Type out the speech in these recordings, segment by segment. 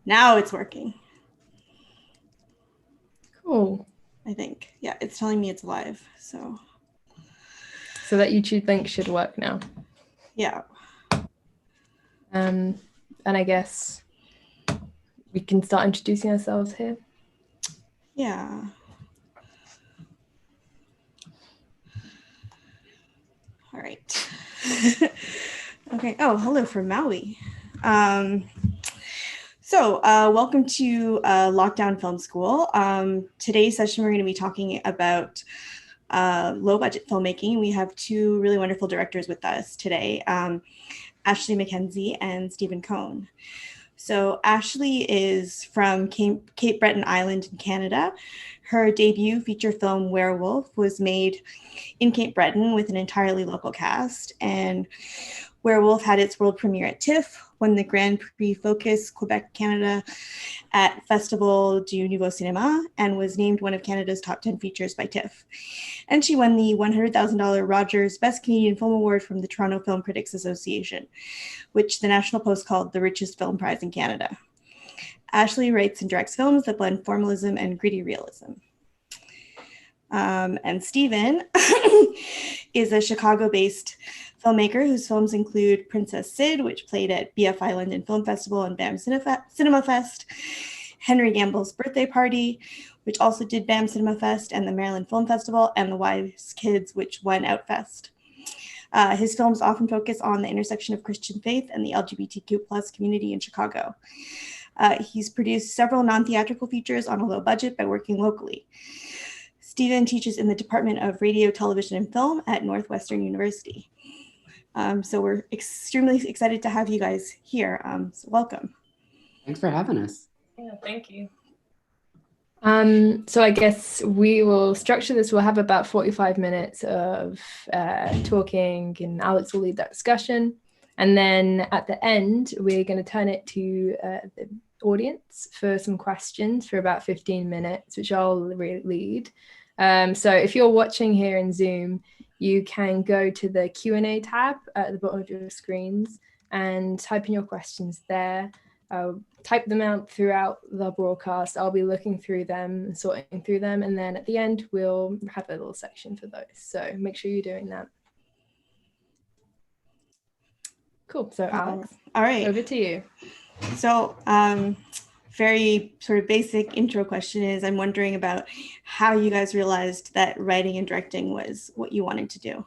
Now it's working. Cool. I think. Yeah, it's telling me it's live. So that YouTube link should work now. Yeah. And I guess we can start introducing ourselves here. Yeah. All right. Okay. Oh, hello from Maui. Welcome to Lockdown Film School. Today's session, we're going to be talking about low budget filmmaking. We have two really wonderful directors with us today, Ashley McKenzie and Stephen Cohn. So Ashley is from Cape Breton Island in Canada. Her debut feature film, Werewolf, was made in Cape Breton with an entirely local cast, and Werewolf had its world premiere at TIFF, won the Grand Prix Focus Quebec, Canada at Festival du Nouveau Cinéma, and was named one of Canada's top 10 features by TIFF. And she won the $100,000 Rogers Best Canadian Film Award from the Toronto Film Critics Association, which the National Post called the richest film prize in Canada. Ashley writes and directs films that blend formalism and gritty realism. And Stephen is a Chicago-based filmmaker whose films include Princess Sid, which played at BFI London Film Festival and BAM Cinema Fest, Henry Gamble's Birthday Party, which also did BAM Cinema Fest and the Maryland Film Festival, and The Wise Kids, which won Outfest. His films often focus on the intersection of Christian faith and the LGBTQ+ community in Chicago. He's produced several non-theatrical features on a low budget by working locally. Stephen teaches in the Department of Radio, Television, and Film at Northwestern University. So we're extremely excited to have you guys here. So welcome. Thanks for having us. Yeah, thank you. So I guess we will structure this. We'll have about 45 minutes of talking, and Alex will lead that discussion. And then at the end, we're going to turn it to the audience for some questions for about 15 minutes, which I'll lead. So if you're watching here in Zoom, you can go to the Q&A tab at the bottom of your screens and type in your questions there. Type them out throughout the broadcast. I'll be looking through them and sorting through them. And then at the end, we'll have a little section for those. So make sure you're doing that. Cool. So Alex, all right, over to you. So very sort of basic intro question is, I'm wondering about how you guys realized that writing and directing was what you wanted to do.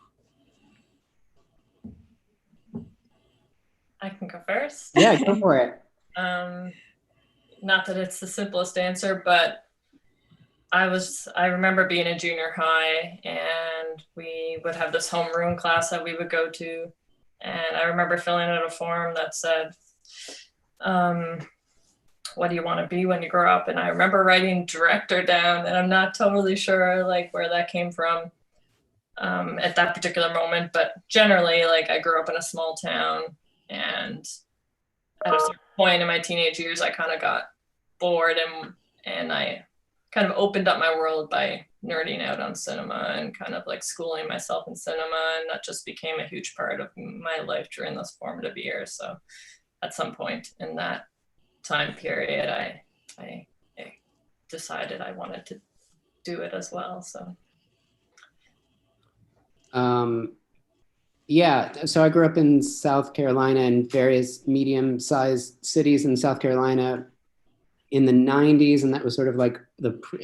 I can go first. Yeah, go for it. Not that it's the simplest answer, but I remember being in junior high and we would have this homeroom class that we would go to. And I remember filling out a form that said, what do you want to be when you grow up? And I remember writing director down, and I'm not totally sure like where that came from at that particular moment. But generally, like, I grew up in a small town, and at a certain point in my teenage years, I kind of got bored, and I kind of opened up my world by nerding out on cinema and kind of like schooling myself in cinema, and that just became a huge part of my life during those formative years. So at some point in that time period, I decided I wanted to do it as well. So yeah, so I grew up in South Carolina and various medium-sized cities in South Carolina in the 90s, and that was sort of like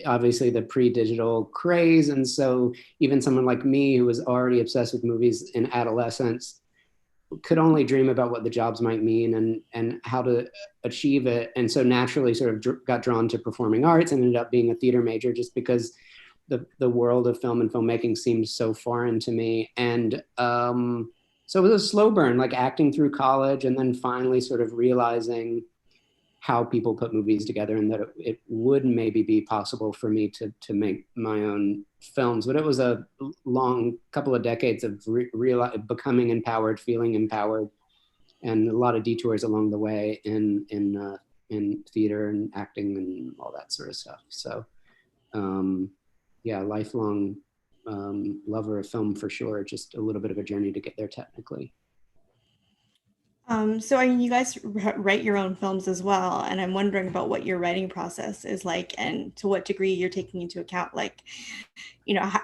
obviously the pre-digital craze. And so even someone like me who was already obsessed with movies in adolescence could only dream about what the jobs might mean and how to achieve it. And so naturally sort of got drawn to performing arts and ended up being a theater major just because the world of film and filmmaking seemed so foreign to me. And so it was a slow burn, like acting through college and then finally sort of realizing how people put movies together and that it would maybe be possible for me to make my own films. But it was a long couple of decades of becoming empowered, feeling empowered, and a lot of detours along the way in theater and acting and all that sort of stuff. So yeah, lifelong lover of film for sure, just a little bit of a journey to get there technically. So I mean, you guys write your own films as well, and I'm wondering about what your writing process is like, and to what degree you're taking into account, like,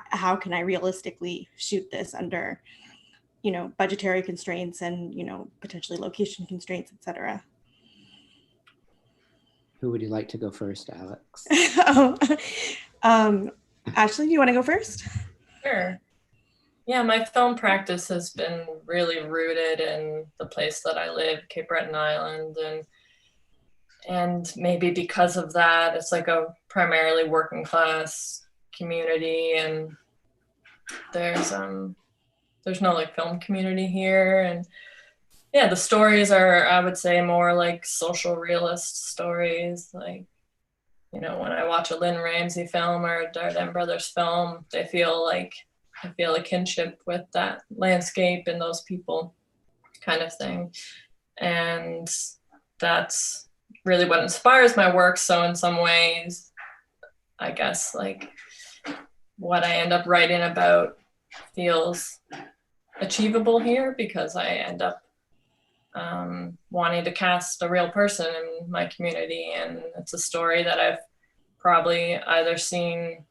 how can I realistically shoot this under, budgetary constraints and, potentially location constraints, etc. Who would you like to go first, Alex? Ashley, do you want to go first? Sure. Yeah, my film practice has been really rooted in the place that I live, Cape Breton Island, and maybe because of that, it's like a primarily working class community, and there's no like film community here, and yeah, the stories are, I would say, more like social realist stories. Like, when I watch a Lynn Ramsey film or a Dardenne Brothers film, I feel a kinship with that landscape and those people, kind of thing. And that's really what inspires my work. So in some ways, I guess like what I end up writing about feels achievable here, because I end up wanting to cast a real person in my community, and it's a story that I've probably either seen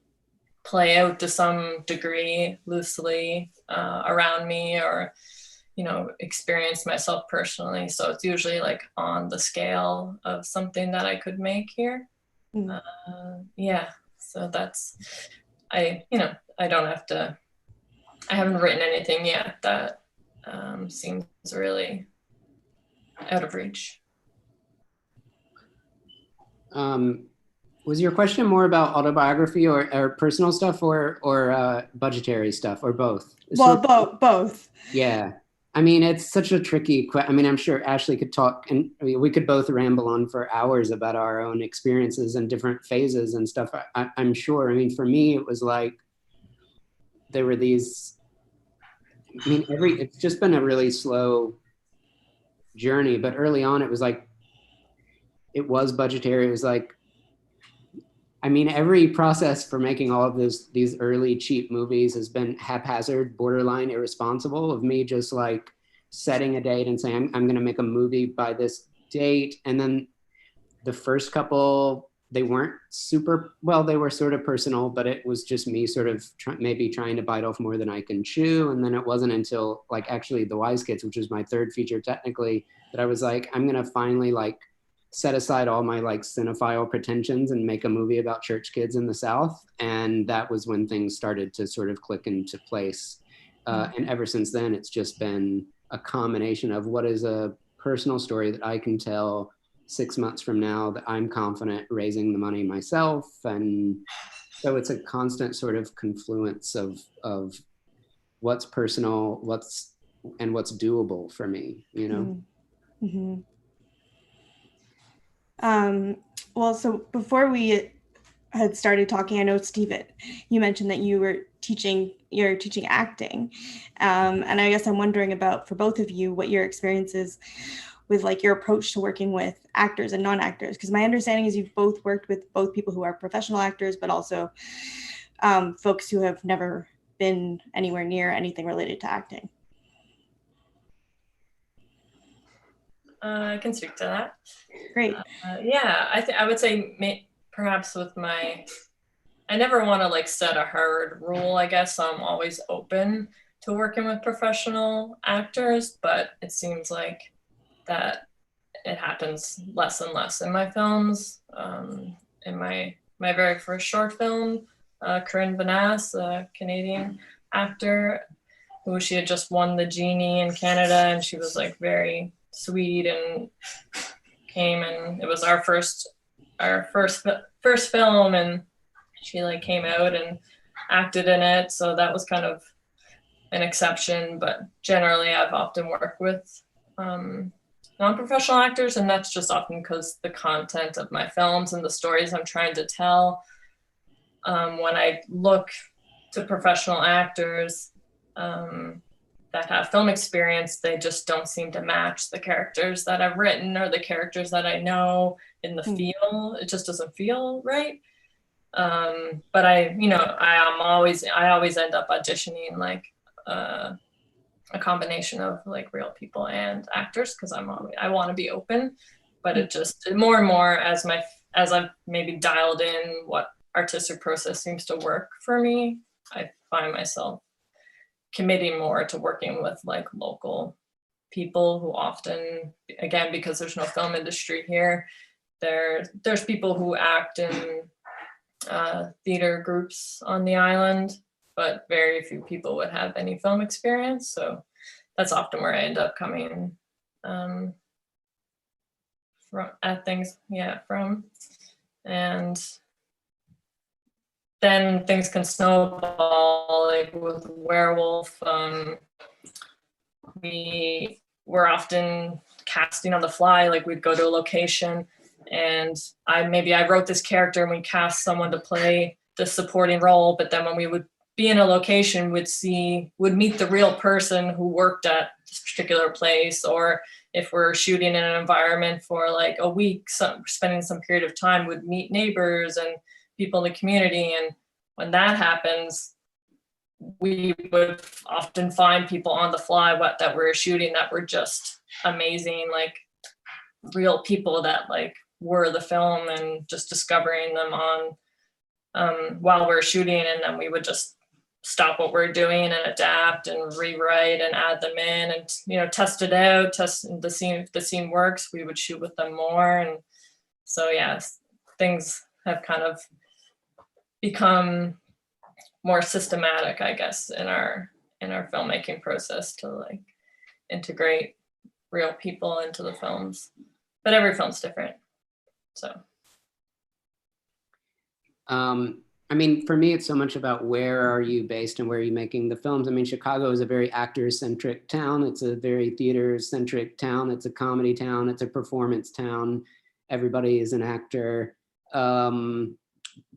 play out to some degree loosely around me, or experienced myself personally. So it's usually like on the scale of something that I could make here. Yeah, so that's, I haven't written anything yet that seems really out of reach. Was your question more about autobiography or personal stuff, or budgetary stuff, or both? Well, both. Yeah. I mean, it's such a tricky question. I mean, I'm sure Ashley could talk, and we could both ramble on for hours about our own experiences and different phases and stuff. I'm sure. I mean, for me, it was like, there were these, I mean, it's just been a really slow journey, but early on, it was like, it was budgetary. It was like, I mean, every process for making all of these early cheap movies has been haphazard, borderline irresponsible, of me just like setting a date and saying, I'm going to make a movie by this date. And then the first couple, they weren't super, well, they were sort of personal, but it was just me sort of maybe trying to bite off more than I can chew. And then it wasn't until like actually The Wise Kids, which was my third feature technically, that I was like, I'm going to finally like set aside all my like cinephile pretensions and make a movie about church kids in the South. And that was when things started to sort of click into place. And ever since then, it's just been a combination of what is a personal story that I can tell 6 months from now that I'm confident raising the money myself. And so it's a constant sort of confluence of what's personal, what's doable for me, Mm-hmm. Well, so before we had started talking, I know, Steve, you mentioned that you're teaching acting. And I guess I'm wondering about, for both of you, what your experience is with like your approach to working with actors and non-actors. Because my understanding is you've both worked with both people who are professional actors, but also folks who have never been anywhere near anything related to acting. I can speak to that. Great. Yeah, I would say perhaps with I never want to like set a hard rule, I guess. So I'm always open to working with professional actors, but it seems like that it happens less and less in my films. In my very first short film, Corinne Vanasse, a Canadian actor, she had just won the Genie in Canada, and she was like very sweet and came, and it was our first film, and she like came out and acted in it. So that was kind of an exception, but generally I've often worked with non-professional actors, and that's just often because the content of my films and the stories I'm trying to tell, when I look to professional actors that have film experience, they just don't seem to match the characters that I've written or the characters that I know in the feel. It just doesn't feel right. But I always end up auditioning like a combination of like real people and actors, because I want to be open, but it just more and more as I've maybe dialed in what artistic process seems to work for me, I find myself committing more to working with like local people who often, again, because there's no film industry here, there's people who act in theater groups on the island, but very few people would have any film experience. So that's often where I end up coming from. And then things snowball, like with Werewolf. We were often casting on the fly, like we'd go to a location and I wrote this character and we cast someone to play the supporting role, but then when we would be in a location, would meet the real person who worked at this particular place, or if we're shooting in an environment for like a week, spending some period of time, would meet neighbors and people in the community. And when that happens, we would often find people on the fly that we're shooting that were just amazing, like real people that like were the film, and just discovering them on while we're shooting. And then we would just stop what we're doing and adapt and rewrite and add them in and, you know, test it out, test the scene. If the scene works, we would shoot with them more. And so, yes, things have kind of become more systematic, I guess, in our filmmaking process to like integrate real people into the films. But every film's different. So I mean, for me, it's so much about where are you based and where are you making the films. I mean, Chicago is a very actor-centric town. It's a very theater-centric town. It's a comedy town. It's a performance town. Everybody is an actor. And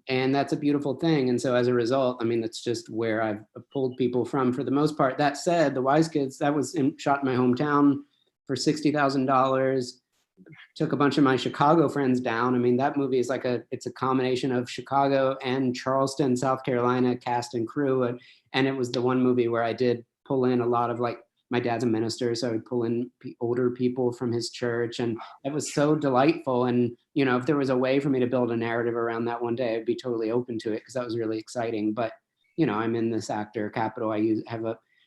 that's a beautiful thing. And so as a result, I mean, that's just where I've pulled people from for the most part. That said, The Wise Kids, that was shot in my hometown for $60,000. Took a bunch of my Chicago friends down. I mean, that movie is like it's a combination of Chicago and Charleston, South Carolina cast and crew. And it was the one movie where I did pull in a lot of, like, my dad's a minister, so I would pull in older people from his church, and it was so delightful. And, you know, if there was a way for me to build a narrative around that one day, I'd be totally open to it, because that was really exciting. But, you know, I'm in this actor capital.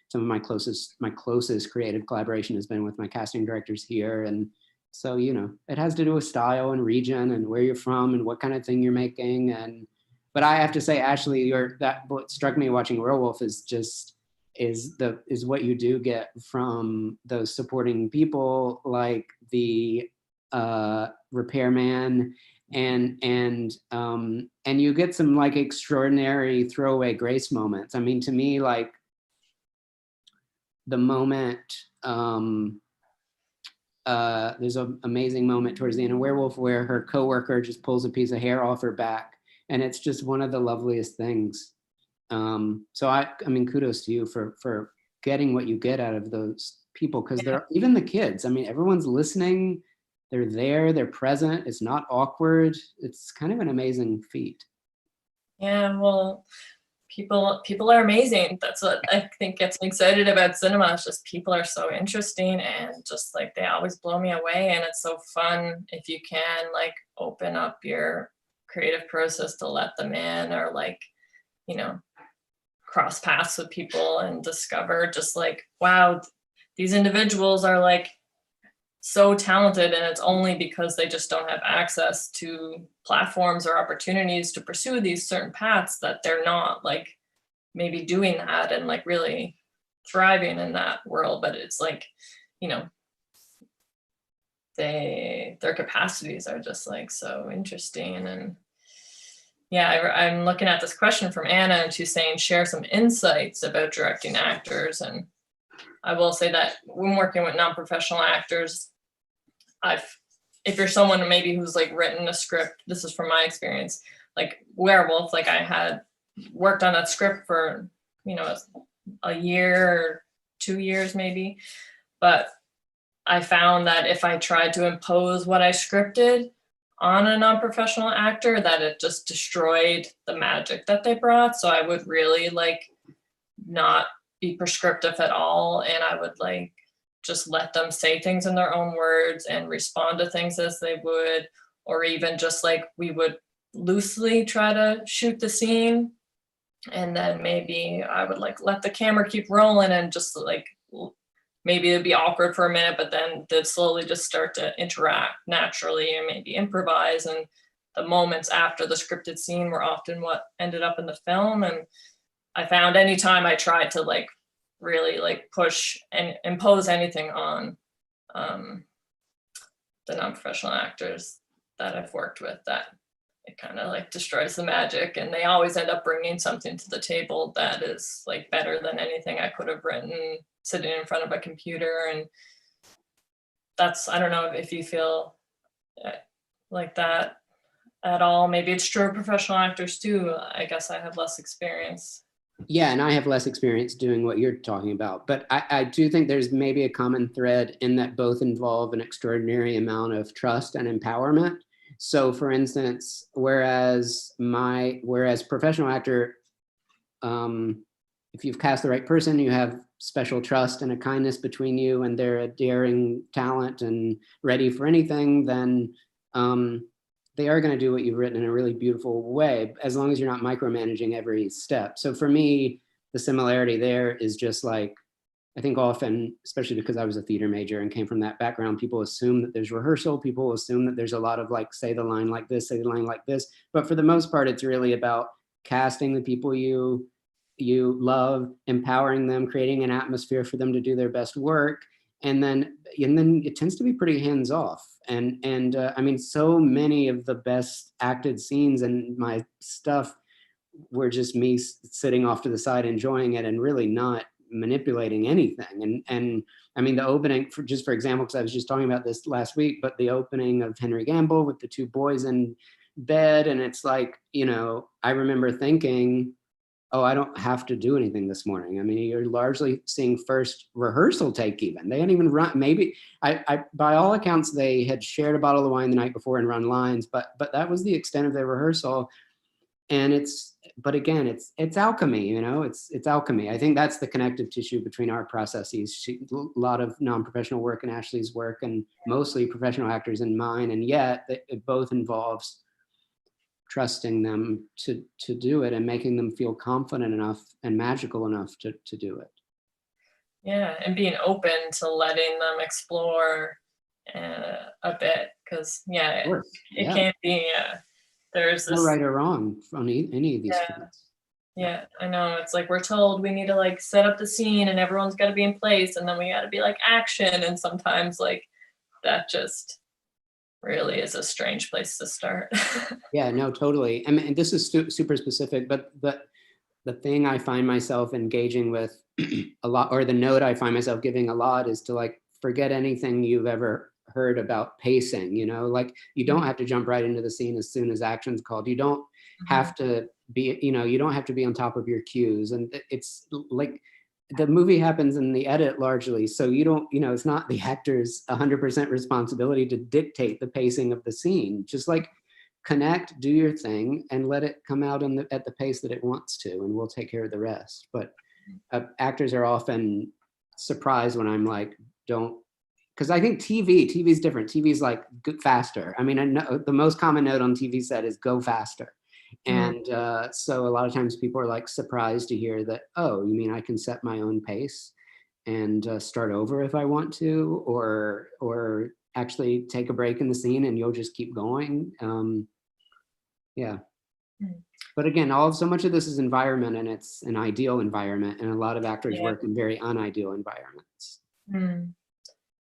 Some of my closest creative collaboration has been with my casting directors here. And so, you know, it has to do with style and region and where you're from and what kind of thing you're making. But I have to say, Ashley, what struck me watching Werewolf is what you do get from those supporting people, like the repairman, and you get some like extraordinary throwaway grace moments. I mean, to me, like the moment, there's an amazing moment towards the end of Werewolf where her coworker just pulls a piece of hair off her back, and it's just one of the loveliest things. So I mean, kudos to you for getting what you get out of those people, because they're, even the kids, I mean, everyone's listening, they're there, they're present, it's not awkward. It's kind of an amazing feat. yeah, well, people are amazing. That's what I think gets me excited about cinema. It's just people are so interesting, and just like they always blow me away. And it's so fun if you can like open up your creative process to let them in, or like, you know, cross paths with people and discover just like, wow, these individuals are like so talented, and it's only because they just don't have access to platforms or opportunities to pursue these certain paths that they're not like maybe doing that and like really thriving in that world. But it's like, you know, their capacities are just like so interesting. And yeah, I'm looking at this question from Anna, and she's saying share some insights about directing actors. And I will say that when working with non-professional actors, if you're someone maybe who's like written a script, this is from my experience, like Werewolf, like I had worked on that script for, you know, a year or 2 years maybe. But I found that if I tried to impose what I scripted on a non-professional actor, that it just destroyed the magic that they brought. So I would really like not be prescriptive at all, and I would like just let them say things in their own words and respond to things as they would, or even just like we would loosely try to shoot the scene, and then maybe I would like let the camera keep rolling and just like maybe it'd be awkward for a minute, but then they'd slowly just start to interact naturally and maybe improvise. And the moments after the scripted scene were often what ended up in the film. And I found anytime I tried to like really like push and impose anything on the non-professional actors that I've worked with, that it kind of like destroys the magic, and they always end up bringing something to the table that is like better than anything I could have written sitting in front of a computer. And that's, I don't know if you feel like that at all. Maybe it's true of professional actors too. I guess I have less experience. Yeah, and I have less experience doing what you're talking about, but I do think there's maybe a common thread in that both involve an extraordinary amount of trust and empowerment. So for instance, whereas professional actor, if you've cast the right person, you have special trust and a kindness between you, and they're a daring talent and ready for anything, then they are going to do what you've written in a really beautiful way, as long as you're not micromanaging every step. So for me, the similarity there is just like, I think often, especially because I was a theater major and came from that background, people assume that there's rehearsal, people assume that there's a lot of like, say the line like this, say the line like this. But for the most part, it's really about casting the people you love, empowering them, creating an atmosphere for them to do their best work. And then it tends to be pretty hands off. And I mean, so many of the best acted scenes in my stuff were just me sitting off to the side, enjoying it and really not manipulating anything. And I mean, the opening, for example, because I was just talking about this last week, but the opening of Henry Gamble with the two boys in bed, and it's like, I remember thinking, oh, I don't have to do anything this morning. I mean, you're largely seeing first rehearsal take even. They hadn't even run, maybe, I by all accounts, they had shared a bottle of wine the night before and run lines, but that was the extent of their rehearsal. And but again, it's alchemy, it's alchemy. I think that's the connective tissue between our processes. A lot of non-professional work in Ashley's work, and mostly professional actors in mine. And yet it both involves trusting them to do it and making them feel confident enough and magical enough to do it. Yeah, and being open to letting them explore a bit, because it can't be there's this no right or wrong on any of these things. Yeah, I know. It's like we're told we need to like set up the scene and everyone's got to be in place, and then we got to be like action, and sometimes like that just really is a strange place to start. Yeah, no, totally. I mean, this is super specific, but the thing I find myself engaging with a lot, or the note I find myself giving a lot, is to like forget anything you've ever heard about pacing. Like you don't have to jump right into the scene as soon as action's called. You don't have to be, you don't have to be on top of your cues. And it's like the movie happens in the edit largely. So you don't, it's not the actor's 100% responsibility to dictate the pacing of the scene. Just like connect, do your thing, and let it come out at the pace that it wants to, and we'll take care of the rest. But actors are often surprised when I'm like, don't, because I think TV is different. TV is like faster. I mean, I know the most common note on TV set is go faster. And so a lot of times people are like surprised to hear that, oh, you mean I can set my own pace and start over if I want to, or actually take a break in the scene and you'll just keep going. Yeah. But again, so much of this is environment, and it's an ideal environment, and a lot of actors work in very unideal environments.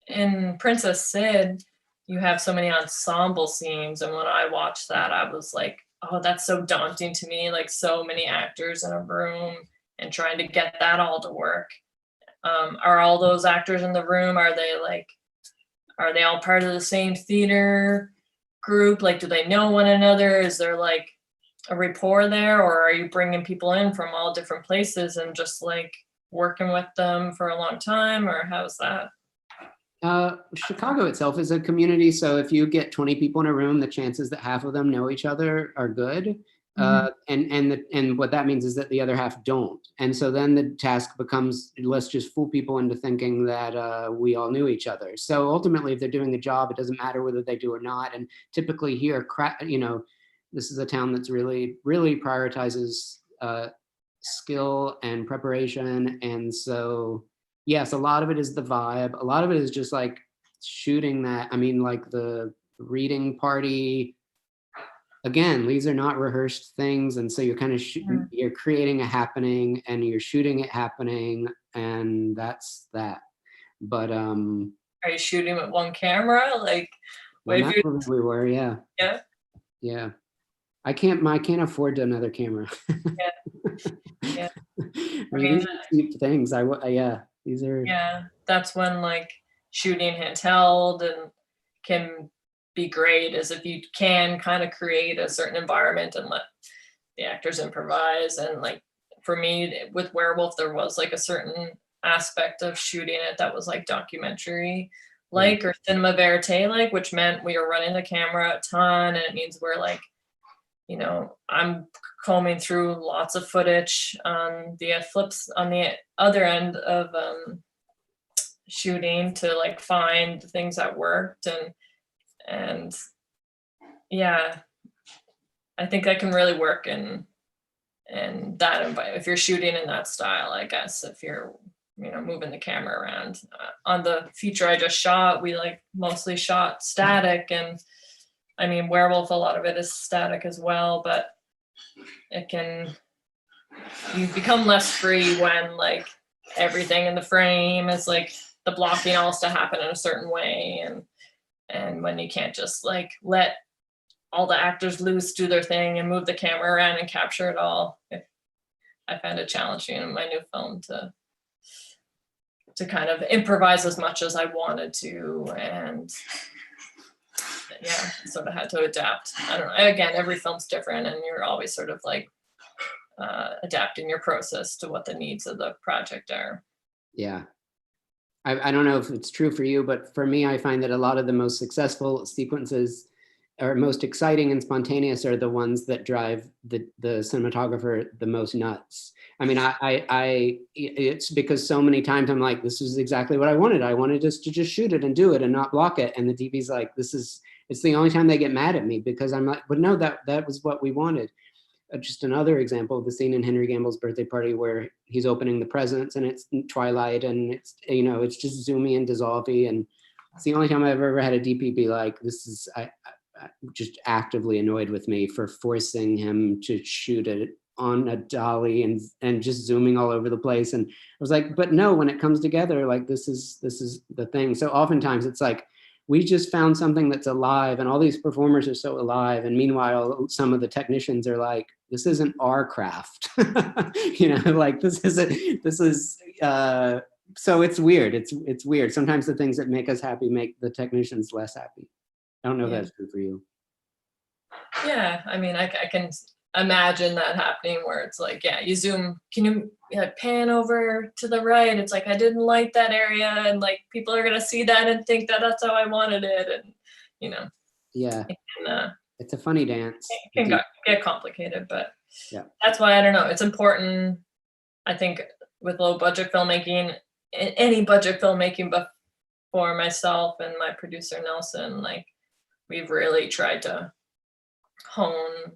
In Princess Sid, you have so many ensemble scenes, and when I watched that, I was like, oh, that's so daunting to me, like so many actors in a room and trying to get that all to work. Are all those actors in the room, are they all part of the same theater group? Like, do they know one another? Is there like a rapport there, or are you bringing people in from all different places and just like working with them for a long time, or how's that? Chicago itself is a community, so if you get 20 people in a room, the chances that half of them know each other are good. And what that means is that the other half don't. And so then the task becomes, let's just fool people into thinking that we all knew each other. So ultimately, if they're doing the job, it doesn't matter whether they do or not. And typically here, this is a town that's really, really prioritizes skill and preparation. And so, yes, a lot of it is the vibe. A lot of it is just like shooting that. I mean, like the reading party, again, these are not rehearsed things. And so you're kind of, you're creating a happening and you're shooting it happening, and that's that. But are you shooting with one camera? Like, we were, yeah. Yeah. Yeah. I can't afford another camera. Yeah. I mean, these are cheap things. These are. Yeah, that's when like shooting handheld and can be great, is if you can kind of create a certain environment and let the actors improvise. And like for me with Werewolf, there was like a certain aspect of shooting it that was like documentary like, or cinema verite like, which meant we were running the camera a ton, and it means we're like, you know, I'm combing through lots of footage on the flips on the other end of shooting to like find the things that worked. And yeah, I think that can really work in that environment if you're shooting in that style. I guess if you're, you know, moving the camera around. On the feature I just shot, we like mostly shot static, and I mean, Werewolf, a lot of it is static as well, but you become less free when like everything in the frame is like the blocking all has to happen in a certain way, and when you can't just like let all the actors loose, do their thing, and move the camera around and capture it all. I found it challenging in my new film to kind of improvise as much as I wanted to, and yeah, sort of had to adapt. I don't know. Again, every film's different, and you're always sort of like adapting your process to what the needs of the project are. Yeah. I don't know if it's true for you, but for me, I find that a lot of the most successful sequences or most exciting and spontaneous are the ones that drive the cinematographer the most nuts. I mean, it's because so many times I'm like, this is exactly what I wanted. I wanted us to just shoot it and do it and not block it. And the DP's like, it's the only time they get mad at me, because I'm like, but no, that was what we wanted. Just another example of the scene in Henry Gamble's birthday party where he's opening the presents and it's twilight and it's, you know, it's just zoomy and dissolvey. And it's the only time I've ever had a DP be like, I'm just actively annoyed with me for forcing him to shoot it on a dolly and just zooming all over the place. And I was like, but no, when it comes together, like this is the thing. So oftentimes it's like, we just found something that's alive, and all these performers are so alive. And meanwhile, some of the technicians are like, this isn't our craft. You know, like this is, so it's weird. It's weird. Sometimes the things that make us happy make the technicians less happy. I don't know if that's true for you. Yeah, I mean, I can imagine that happening where it's like, yeah, you zoom, can you pan over to the right? It's like, I didn't like that area, and like people are gonna see that and think that that's how I wanted it, and you know. Yeah, it's a funny dance. It can get complicated, but yeah, that's why I don't know. It's important, I think, with low budget filmmaking, any budget filmmaking, but for myself and my producer Nelson, like we've really tried to hone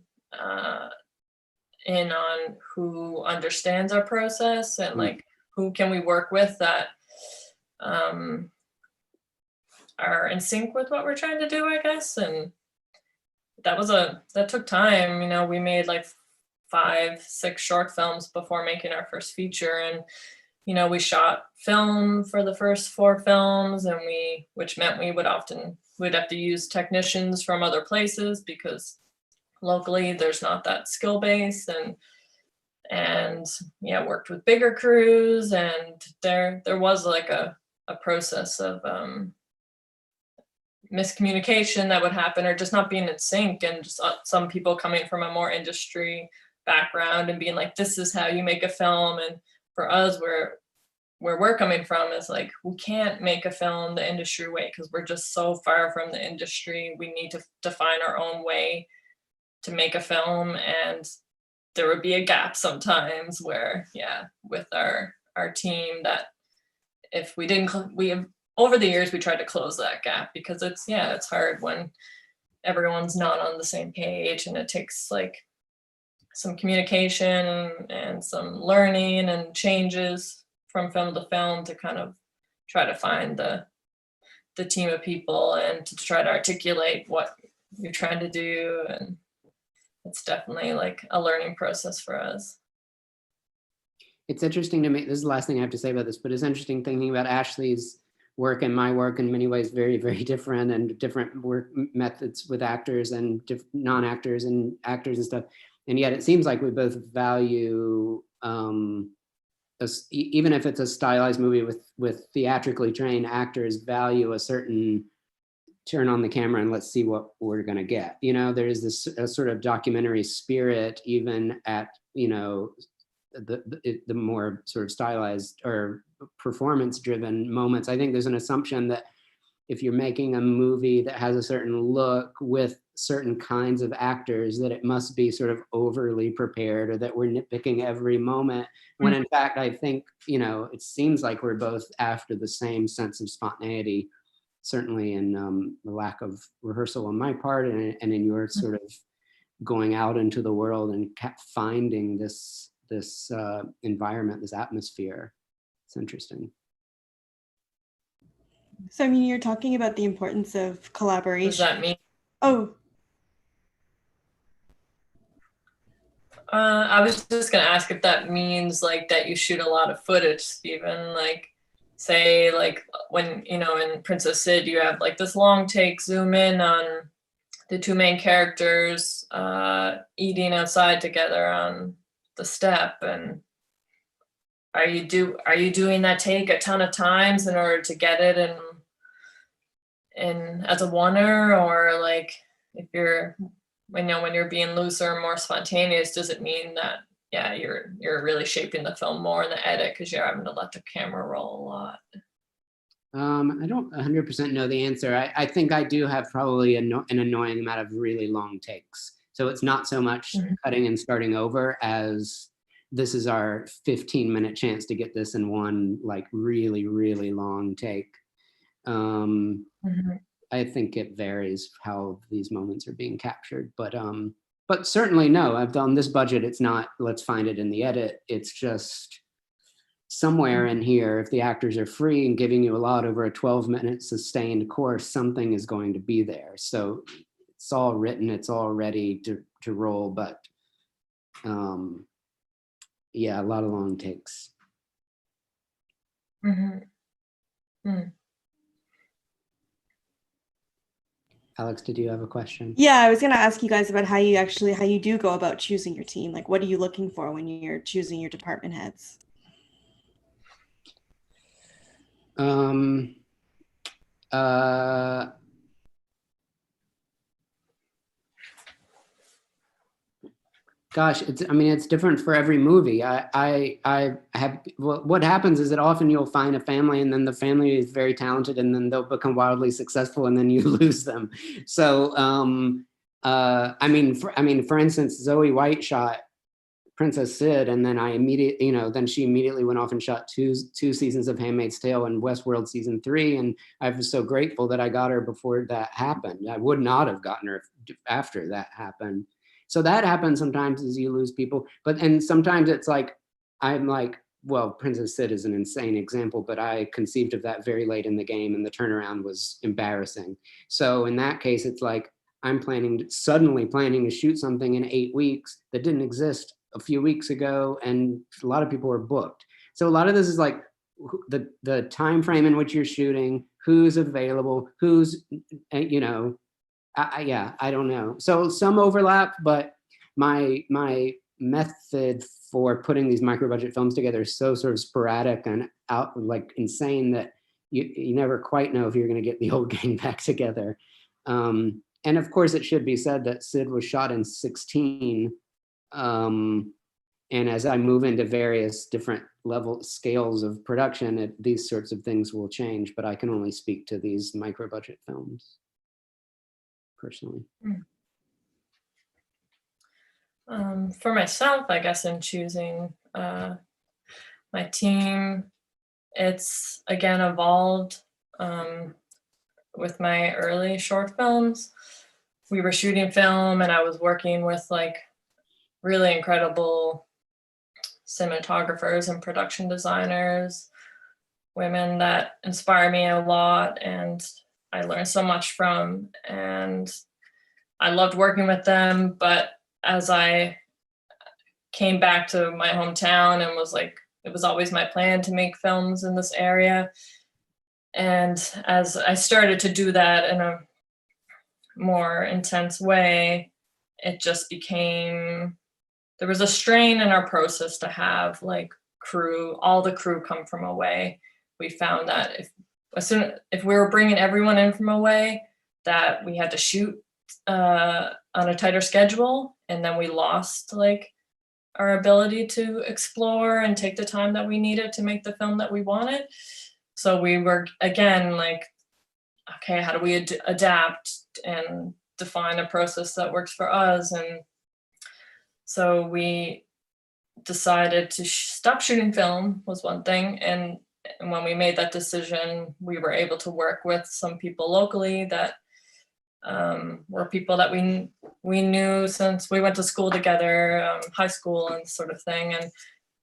in on who understands our process and like who can we work with that are in sync with what we're trying to do, I guess. And that took time. You know, we made like 5-6 short films before making our first feature, and you know, we shot film for the first 4 films, and which meant we'd have to use technicians from other places because locally there's not that skill base, and yeah, worked with bigger crews, and there was like a process of miscommunication that would happen, or just not being in sync, and just some people coming from a more industry background and being like, this is how you make a film. And for us, where we're coming from is like, we can't make a film the industry way because we're just so far from the industry. We need to define our own way to make a film, and there would be a gap sometimes where, with our team, that if we didn't, over the years, we tried to close that gap, because it's hard when everyone's not on the same page, and it takes like some communication and some learning and changes from film to film to kind of try to find the team of people and to try to articulate what you're trying to do. And it's definitely like a learning process for us. It's interesting to me, this is the last thing I have to say about this, but it's interesting thinking about Ashley's work and my work, in many ways very, very different, and different work methods with actors and non-actors and actors and stuff. And yet it seems like we both value, even if it's a stylized movie with theatrically trained actors, value a certain turn on the camera and let's see what we're going to get. You know, there is this sort of documentary spirit, even at, you know, the more sort of stylized or performance driven moments. I think there's an assumption that if you're making a movie that has a certain look with certain kinds of actors, that it must be sort of overly prepared, or that we're nitpicking every moment, when in fact, I think, you know, it seems like we're both after the same sense of spontaneity, certainly in the lack of rehearsal on my part, and in your sort of going out into the world and finding this environment, this atmosphere. It's interesting. So, I mean, you're talking about the importance of collaboration. What does that mean? Oh. I was just going to ask if that means like that you shoot a lot of footage, Stephen, like say like when, you know, in Princess Sid, you have like this long take zoom in on the two main characters eating outside together on the step. And are you doing that take a ton of times in order to get it in as a oneer, or like if you're, you know, when you're being looser and more spontaneous, does it mean that you're really shaping the film more in the edit because you're having to let the camera roll a lot? I don't 100% know the answer. I think I do have probably an annoying amount of really long takes. So it's not so much cutting and starting over as this is our 15-minute chance to get this in one like really, really long take. I think it varies how these moments are being captured, but certainly no, I've done this budget. It's not, let's find it in the edit. It's just somewhere in here, if the actors are free and giving you a lot over a 12-minute sustained course, something is going to be there. So it's all written, it's all ready to roll, but yeah, a lot of long takes. Alex, did you have a question? Yeah, I was going to ask you guys about how you do go about choosing your team. Like, what are you looking for when you're choosing your department heads? Gosh, it's different for every movie. What happens is that often you'll find a family and then the family is very talented and then they'll become wildly successful and then you lose them. So, for instance, Zoe White shot Princess Sid, and then then she immediately went off and shot two seasons of Handmaid's Tale and Westworld season 3. And I was so grateful that I got her before that happened. I would not have gotten her after that happened. So that happens sometimes, as you lose people, and sometimes it's like, I'm like, well, Princess Sid is an insane example, but I conceived of that very late in the game and the turnaround was embarrassing. So in that case, it's like, I'm suddenly planning to shoot something in 8 weeks that didn't exist a few weeks ago, and a lot of people are booked. So a lot of this is like the time frame in which you're shooting, who's available, who's, I don't know. So some overlap, but my method for putting these micro budget films together is so sort of sporadic and insane that you never quite know if you're going to get the old gang back together. And of course, it should be said that Sid was shot in 16. And as I move into various different scales of production, these sorts of things will change, but I can only speak to these micro budget films personally. For myself, I guess in choosing my team, it's again evolved with my early short films. We were shooting film and I was working with like really incredible cinematographers and production designers, women that inspire me a lot and I learned so much from, and I loved working with them. But as I came back to my hometown and was like, it was always my plan to make films in this area. And as I started to do that in a more intense way, it just became, there was a strain in our process to have like crew, all the crew come from away. We found that if we were bringing everyone in from away, that we had to shoot on a tighter schedule, and then we lost like our ability to explore and take the time that we needed to make the film that we wanted. So we were again like, okay, how do we adapt and define a process that works for us? And so we decided to stop shooting film was one thing. And when we made that decision, we were able to work with some people locally that were people that we knew since we went to school together, high school and sort of thing.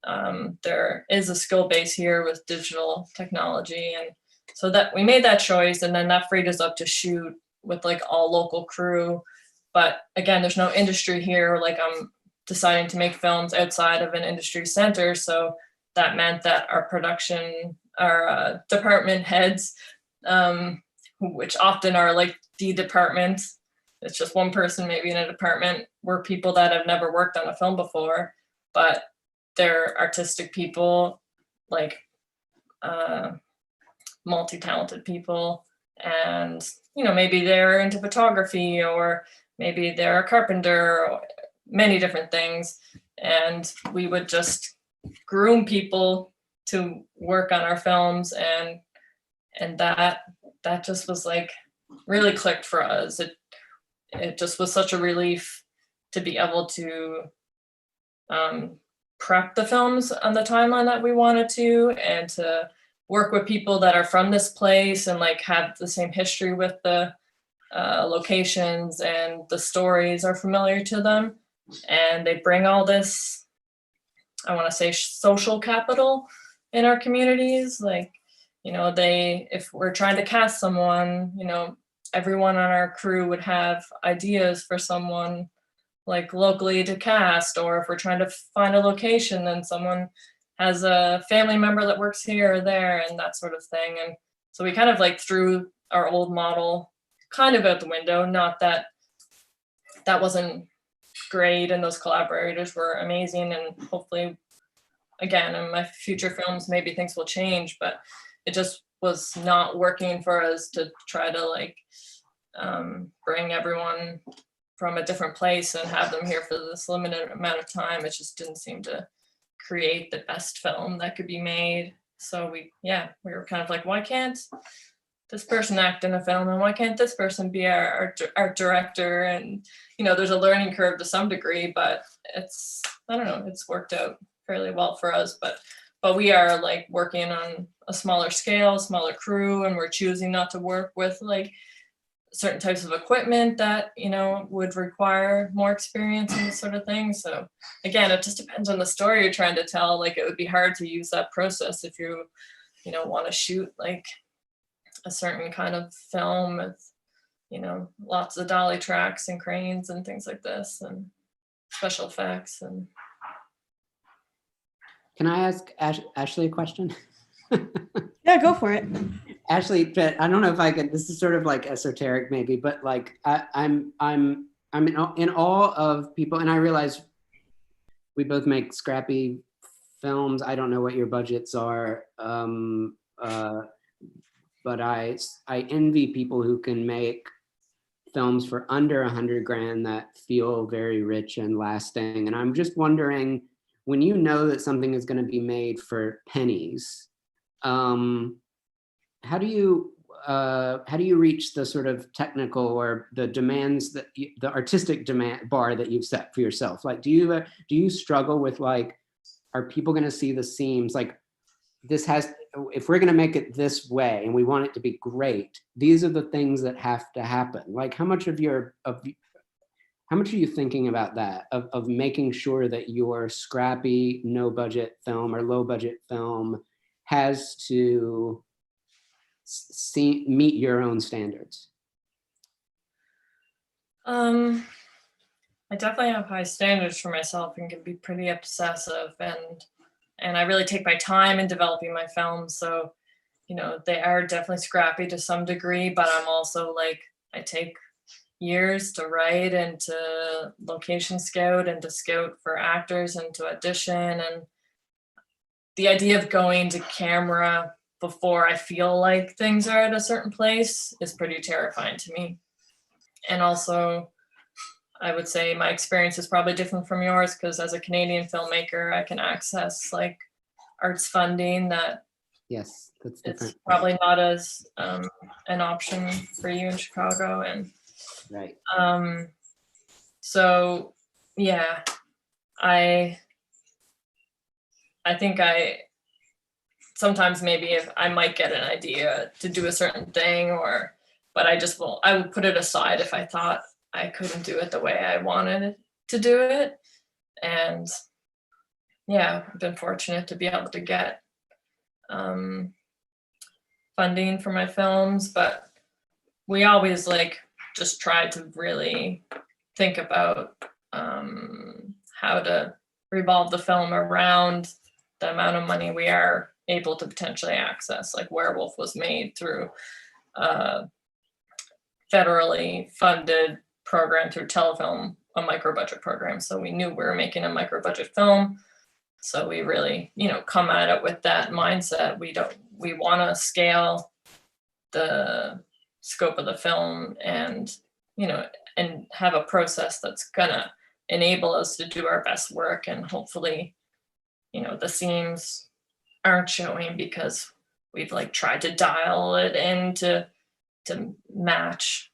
And there is a skill base here with digital technology. And so that we made that choice, and then that freed us up to shoot with like all local crew. But again, there's no industry here. Like I'm deciding to make films outside of an industry center. So that meant that our production, our department heads, which often are like the department, it's just one person maybe in a department, were people that have never worked on a film before, but they're artistic people, like multi-talented people. And, you know, maybe they're into photography, or maybe they're a carpenter, or many different things. And we would just groom people to work on our films, and that just was like really clicked for us. It just was such a relief to be able to prep the films on the timeline that we wanted to, and to work with people that are from this place and like have the same history with the locations, and the stories are familiar to them, and they bring all this, I want to say, social capital in our communities. Like, you know, if we're trying to cast someone, you know, everyone on our crew would have ideas for someone like locally to cast, or if we're trying to find a location, then someone has a family member that works here or there, and that sort of thing. And so we kind of like threw our old model kind of out the window. Not that that wasn't great, and those collaborators were amazing, and hopefully again in my future films maybe things will change, but it just was not working for us to try to like bring everyone from a different place and have them here for this limited amount of time. It just didn't seem to create the best film that could be made. So we were kind of like, why can't this person act in a film, and why can't this person be our director? And, you know, there's a learning curve to some degree, but it's, I don't know, it's worked out fairly well for us. But we are like working on a smaller scale, smaller crew, and we're choosing not to work with like certain types of equipment that, you know, would require more experience and this sort of thing. So again, it just depends on the story you're trying to tell. Like, it would be hard to use that process if you know, want to shoot like a certain kind of film with, you know, lots of dolly tracks and cranes and things like this, and special effects. And can I ask Ashley a question? Yeah, go for it. Ashley, I don't know if I can, this is sort of like esoteric maybe, but like I'm in awe of people, and I realize we both make scrappy films. I don't know what your budgets are, but I envy people who can make films for under 100 grand that feel very rich and lasting. And I'm just wondering, when you know that something is going to be made for pennies, how do you, how do you reach the sort of technical or the demands that the artistic demand bar that you've set for yourself? Like, do you struggle with like, are people going to see the seams? Like, if we're going to make it this way and we want it to be great, these are the things that have to happen. Like, how much are you thinking about that, of making sure that your scrappy, no budget film or low budget film has to meet your own standards? I definitely have high standards for myself and can be pretty obsessive, and I really take my time in developing my films. So, they are definitely scrappy to some degree, but I'm also like, I take years to write and to location scout and to scout for actors and to audition. And the idea of going to camera before I feel like things are at a certain place is pretty terrifying to me. And also, I would say my experience is probably different from yours, because as a Canadian filmmaker, I can access like arts funding that Yes, that's different. it's probably not as an option for you in Chicago. And right. So yeah, I think sometimes maybe if I might get an idea to do a certain thing, but I would put it aside if I thought I couldn't do it the way I wanted to do it. And yeah, I've been fortunate to be able to get funding for my films, but we always like just try to really think about how to revolve the film around the amount of money we are able to potentially access. Like Werewolf was made through a federally funded program through Telefilm, a micro budget program. So we knew we were making a micro budget film. So we really, come at it with that mindset. We want to scale the scope of the film and have a process that's gonna enable us to do our best work. And hopefully, the seams aren't showing because we've like tried to dial it in to match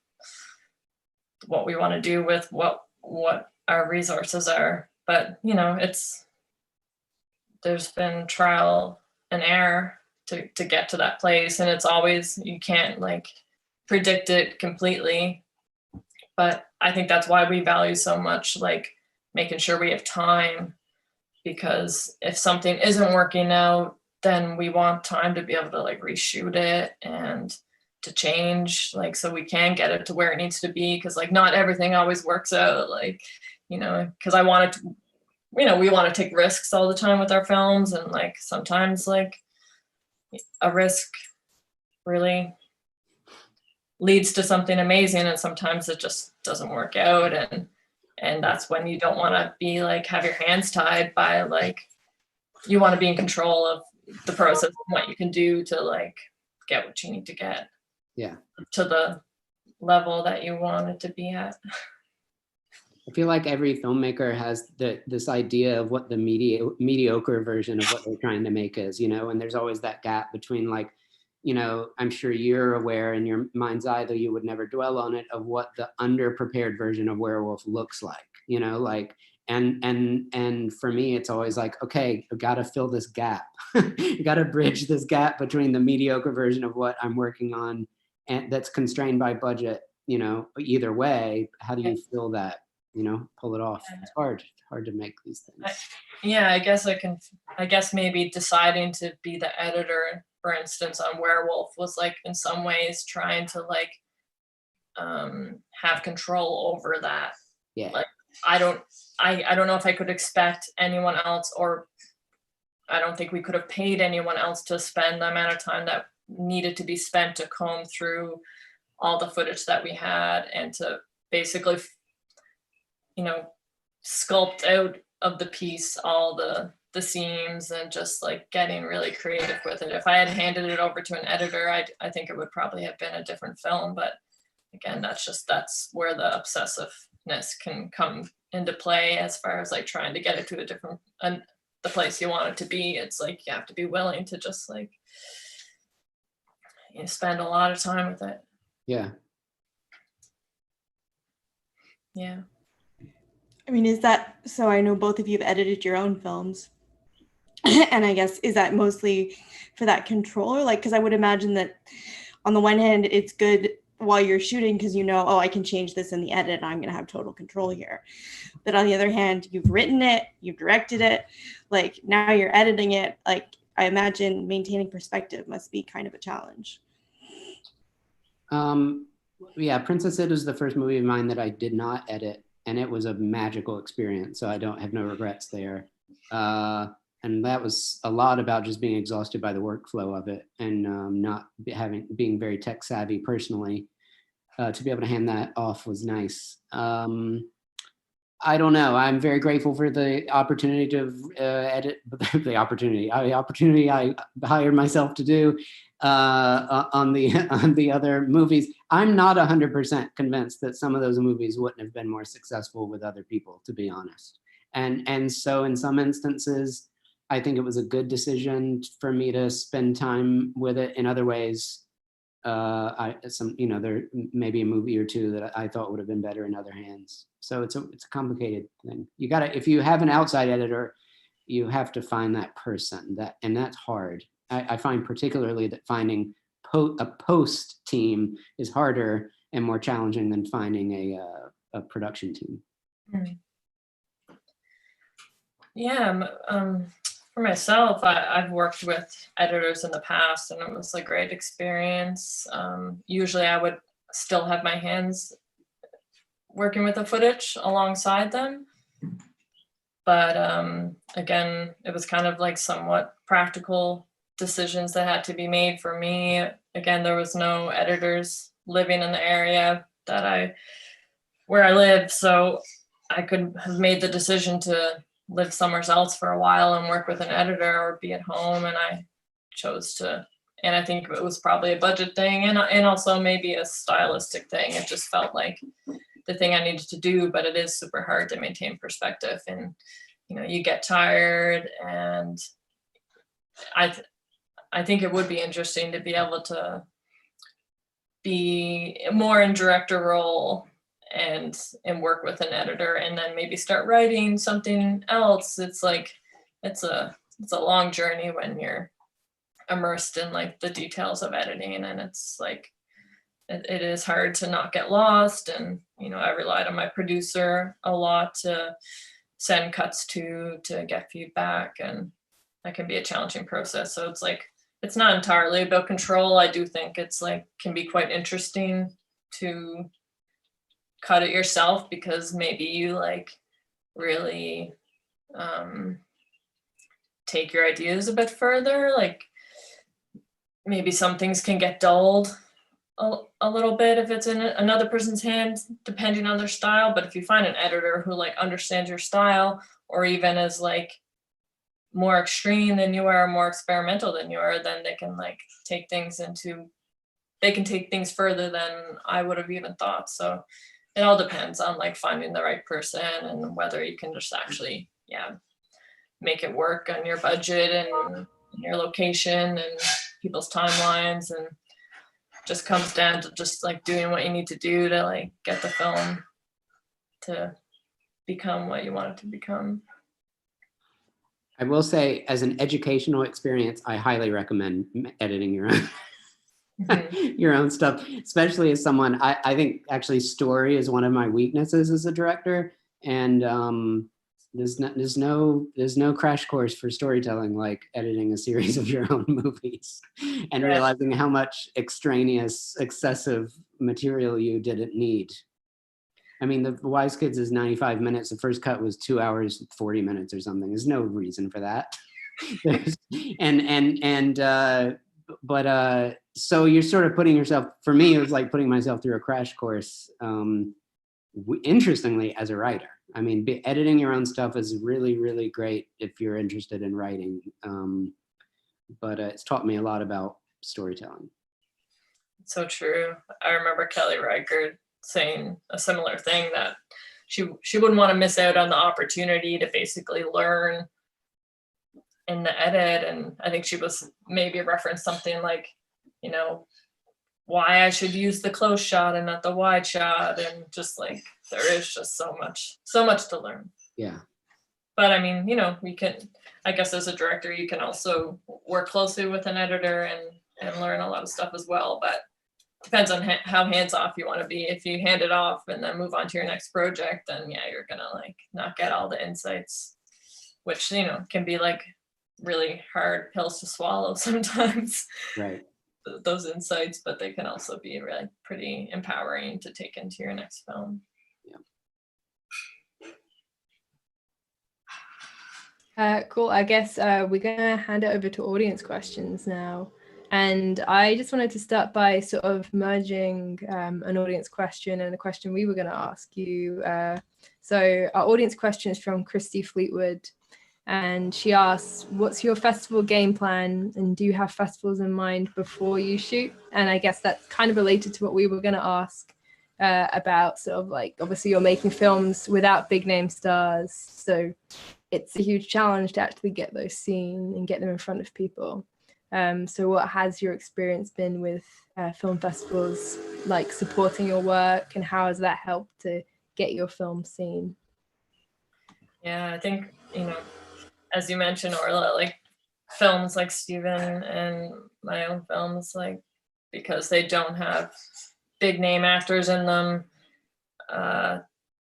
what we want to do with what our resources are. But there's been trial and error to get to that place, and it's always, you can't like predict it completely. But I think that's why we value so much like making sure we have time, because if something isn't working out, then we want time to be able to like reshoot it and to change, like, so we can get it to where it needs to be. Because like not everything always works out, like, because I wanted to, we want to take risks all the time with our films, and like sometimes like a risk really leads to something amazing, and sometimes it just doesn't work out, and that's when you don't want to be like have your hands tied by like, you want to be in control of the process and what you can do to like get what you need to get to the level that you want it to be at. I feel like every filmmaker has this idea of what the mediocre version of what they're trying to make is, and there's always that gap between like, I'm sure you're aware in your mind's eye, though you would never dwell on it, of what the underprepared version of Werewolf looks like, like, and for me, it's always like, okay, I've got to fill this gap. You got to bridge this gap between the mediocre version of what I'm working on and that's constrained by budget, either way. How do you fill that? Pull it off? It's hard to make these things. I guess maybe deciding to be the editor, for instance, on Werewolf was like in some ways trying to like have control over that. Yeah. Like I don't know if I could expect anyone else, or I don't think we could have paid anyone else to spend the amount of time that needed to be spent to comb through all the footage that we had and to basically sculpt out of the piece all the seams and just like getting really creative with it. If I had handed it over to an editor, I think it would probably have been a different film. But again, that's where the obsessiveness can come into play as far as like trying to get it to a different the place you want it to be. It's like you have to be willing to just like you spend a lot of time with it. Yeah. Yeah. I mean, is that, so I know both of you have edited your own films. And I guess, is that mostly for that control? Like, because I would imagine that on the one hand, it's good while you're shooting because you know, oh, I can change this in the edit and I'm going to have total control here. But on the other hand, you've written it, you've directed it, like now you're editing it. Like, I imagine maintaining perspective must be kind of a challenge. Yeah, Princess Id was the first movie of mine that I did not edit, and it was a magical experience. So I don't have no regrets there. And that was a lot about just being exhausted by the workflow of it, and not being very tech savvy personally. To be able to hand that off was nice. I don't know. I'm very grateful for the opportunity to edit the opportunity I hired myself to do on the other movies. I'm not 100% convinced that some of those movies wouldn't have been more successful with other people, to be honest. And so in some instances, I think it was a good decision for me to spend time with it. In other ways, there may be a movie or two that I thought would have been better in other hands. So it's a complicated thing. You gotta, if you have an outside editor, you have to find that person, and that's hard. I find particularly that finding a post team is harder and more challenging than finding a production team. Yeah, for myself, I've worked with editors in the past, and it was a great experience. Usually I would still have my hands working with the footage alongside them. But again, it was kind of like somewhat practical decisions that had to be made for me. Again, there was no editors living in the area where I live, so I could have made the decision to live somewhere else for a while and work with an editor or be at home, and I chose to. And I think it was probably a budget thing and also maybe a stylistic thing. It just felt like the thing I needed to do, but it is super hard to maintain perspective, and you get tired. And I think it would be interesting to be able to be more in director role and work with an editor, and then maybe start writing something else. It's like it's a long journey when you're immersed in like the details of editing, and it's like it is hard to not get lost. And I relied on my producer a lot to send cuts to get feedback, and that can be a challenging process. So it's like it's not entirely about control. I do think it's like can be quite interesting to cut it yourself, because maybe you like really take your ideas a bit further. Like maybe some things can get dulled a little bit if it's in another person's hands, depending on their style. But if you find an editor who like understands your style, or even is like more extreme than you are, more experimental than you are, then they can like take things further than I would have even thought. So it all depends on like finding the right person and whether you can just actually, make it work on your budget and your location and people's timelines, and just comes down to just like doing what you need to do to like get the film to become what you want it to become. I will say, as an educational experience, I highly recommend editing your own your own stuff, especially as someone, I think actually story is one of my weaknesses as a director, and there's no crash course for storytelling like editing a series of your own movies and realizing how much extraneous, excessive material you didn't need. I mean, the Wise Kids is 95 minutes. The first cut was 2 hours, 40 minutes or something. There's no reason for that. So you're sort of putting yourself, for me, it was like putting myself through a crash course, interestingly, as a writer. I mean, editing your own stuff is really, really great if you're interested in writing. But it's taught me a lot about storytelling. It's so true. I remember Kelly Reichert saying a similar thing, that she wouldn't want to miss out on the opportunity to basically learn in the edit. And I think she was maybe referenced something like, why I should use the close shot and not the wide shot, and just like there is just so much to learn. Yeah. But I mean, you know, we can, I guess as a director, you can also work closely with an editor and learn a lot of stuff as well. But depends on how hands off you want to be. If you hand it off and then move on to your next project, then yeah, you're gonna like not get all the insights, which, you know, can be like really hard pills to swallow sometimes. Right. Those insights, but they can also be really pretty empowering to take into your next film. Cool. I guess we're gonna hand it over to audience questions now. And I just wanted to start by sort of merging an audience question and a question we were going to ask you. So our audience question is from Christy Fleetwood, and she asks, what's your festival game plan, and do you have festivals in mind before you shoot? And I guess that's kind of related to what we were going to ask about sort of like, obviously you're making films without big name stars, so it's a huge challenge to actually get those seen and get them in front of people. So what has your experience been with film festivals, like supporting your work, and how has that helped to get your film seen? Yeah, I think, you know, as you mentioned, Orla, like films like Steven and my own films, like, because they don't have big name actors in them,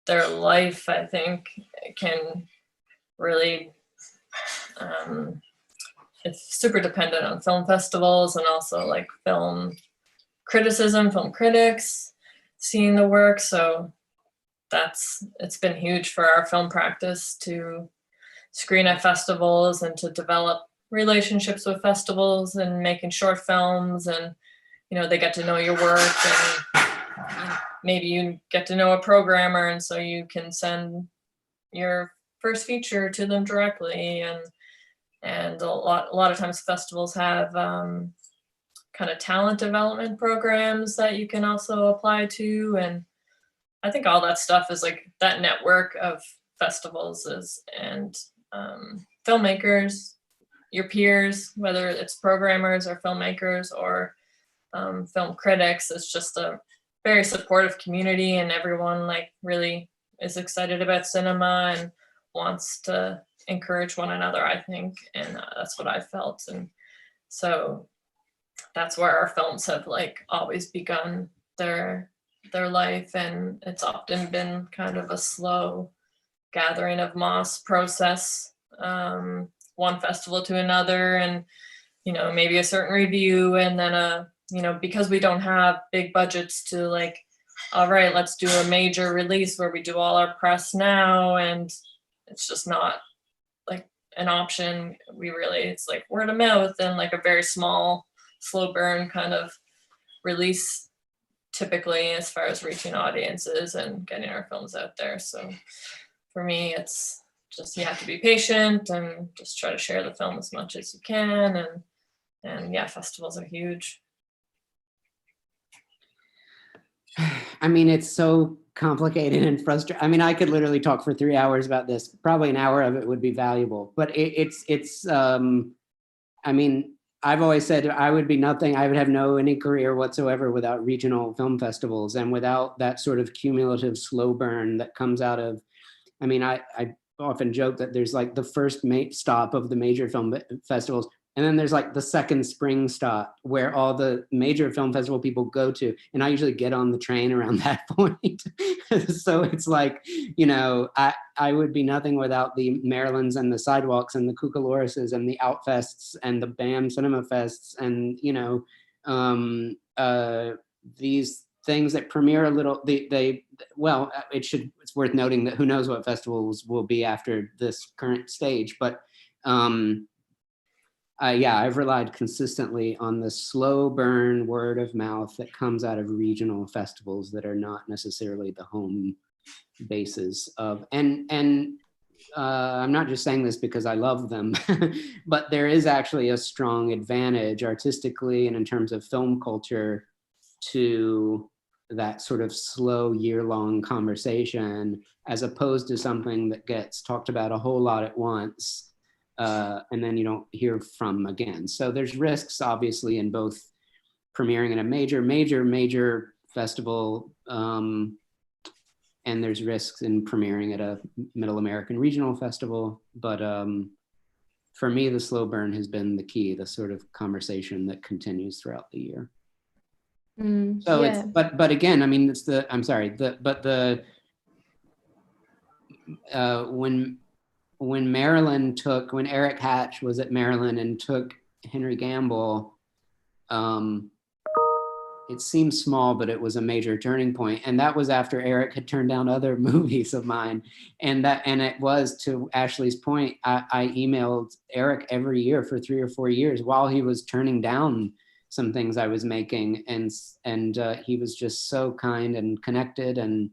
their life, I think, can really, it's super dependent on film festivals and also like film criticism, film critics seeing the work. So it's been huge for our film practice to screen at festivals and to develop relationships with festivals and making short films, and, you know, they get to know your work, and maybe you get to know a programmer, and so you can send your first feature to them directly. And a lot of times festivals have kind of talent development programs that you can also apply to. And I think all that stuff is like that network of festivals and filmmakers, your peers, whether it's programmers or filmmakers or film critics. It's just a very supportive community, and everyone like really is excited about cinema and wants to encourage one another, I think, and that's what I felt. And so that's where our films have like always begun their life, and it's often been kind of a slow gathering of moss process, one festival to another, and, you know, maybe a certain review, and then you know, because we don't have big budgets to like, all right, let's do a major release where we do all our press now, and it's just not like an option. It's like word of mouth and like a very small, slow burn kind of release typically, as far as reaching audiences and getting our films out there. So for me, it's just, you have to be patient and just try to share the film as much as you can. And yeah, festivals are huge. I mean, it's so complicated and frustrating. I mean, I could literally talk for 3 hours about this. Probably an hour of it would be valuable, but I mean, I've always said I would be nothing. I would have any career whatsoever without regional film festivals and without that sort of cumulative slow burn that comes out of, I mean, I often joke that there's like the first stop of the major film festivals, and then there's like the second spring stop where all the major film festival people go to. And I usually get on the train around that point. So it's like, you know, I would be nothing without the Marylands and the Sidewalks and the Cucalorises and the Outfests and the BAM Cinema Fests and, you know, these things that premiere a little, well, it's worth noting that who knows what festivals will be after this current stage, but yeah, I've relied consistently on the slow burn word of mouth that comes out of regional festivals that are not necessarily the home bases of, and I'm not just saying this because I love them, but there is actually a strong advantage artistically and in terms of film culture to that sort of slow year-long conversation, as opposed to something that gets talked about a whole lot at once. And then you don't hear from again. So there's risks, obviously, in both premiering at a major festival, and there's risks in premiering at a Middle American regional festival. But for me, the slow burn has been the key, the sort of conversation that continues throughout the year. So yeah. but again, I mean, when Eric Hatch was at Maryland and took Henry Gamble, it seems small, but it was a major turning point. And that was after Eric had turned down other movies of mine. And it was, to Ashley's point, I emailed Eric every year for 3 or 4 years while he was turning down some things I was making. And he was just so kind and connected and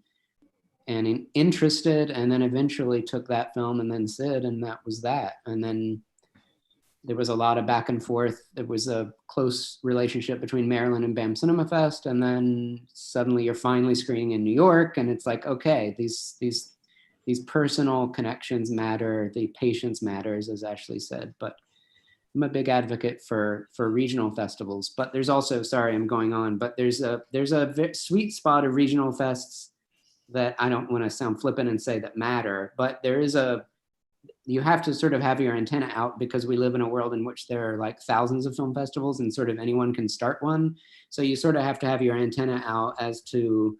interested, and then eventually took that film and then Sid, and that was that. And then there was a lot of back and forth. There was a close relationship between Maryland and BAM Cinema Fest, and then suddenly you're finally screening in New York, and it's like, okay, these personal connections matter, the patience matters, as Ashley said. But I'm a big advocate for regional festivals. But there's also, sorry, I'm going on, but there's a sweet spot of regional fests that I don't want to sound flippant and say that matter, but you have to sort of have your antenna out, because we live in a world in which there are like thousands of film festivals and sort of anyone can start one. So you sort of have to have your antenna out as to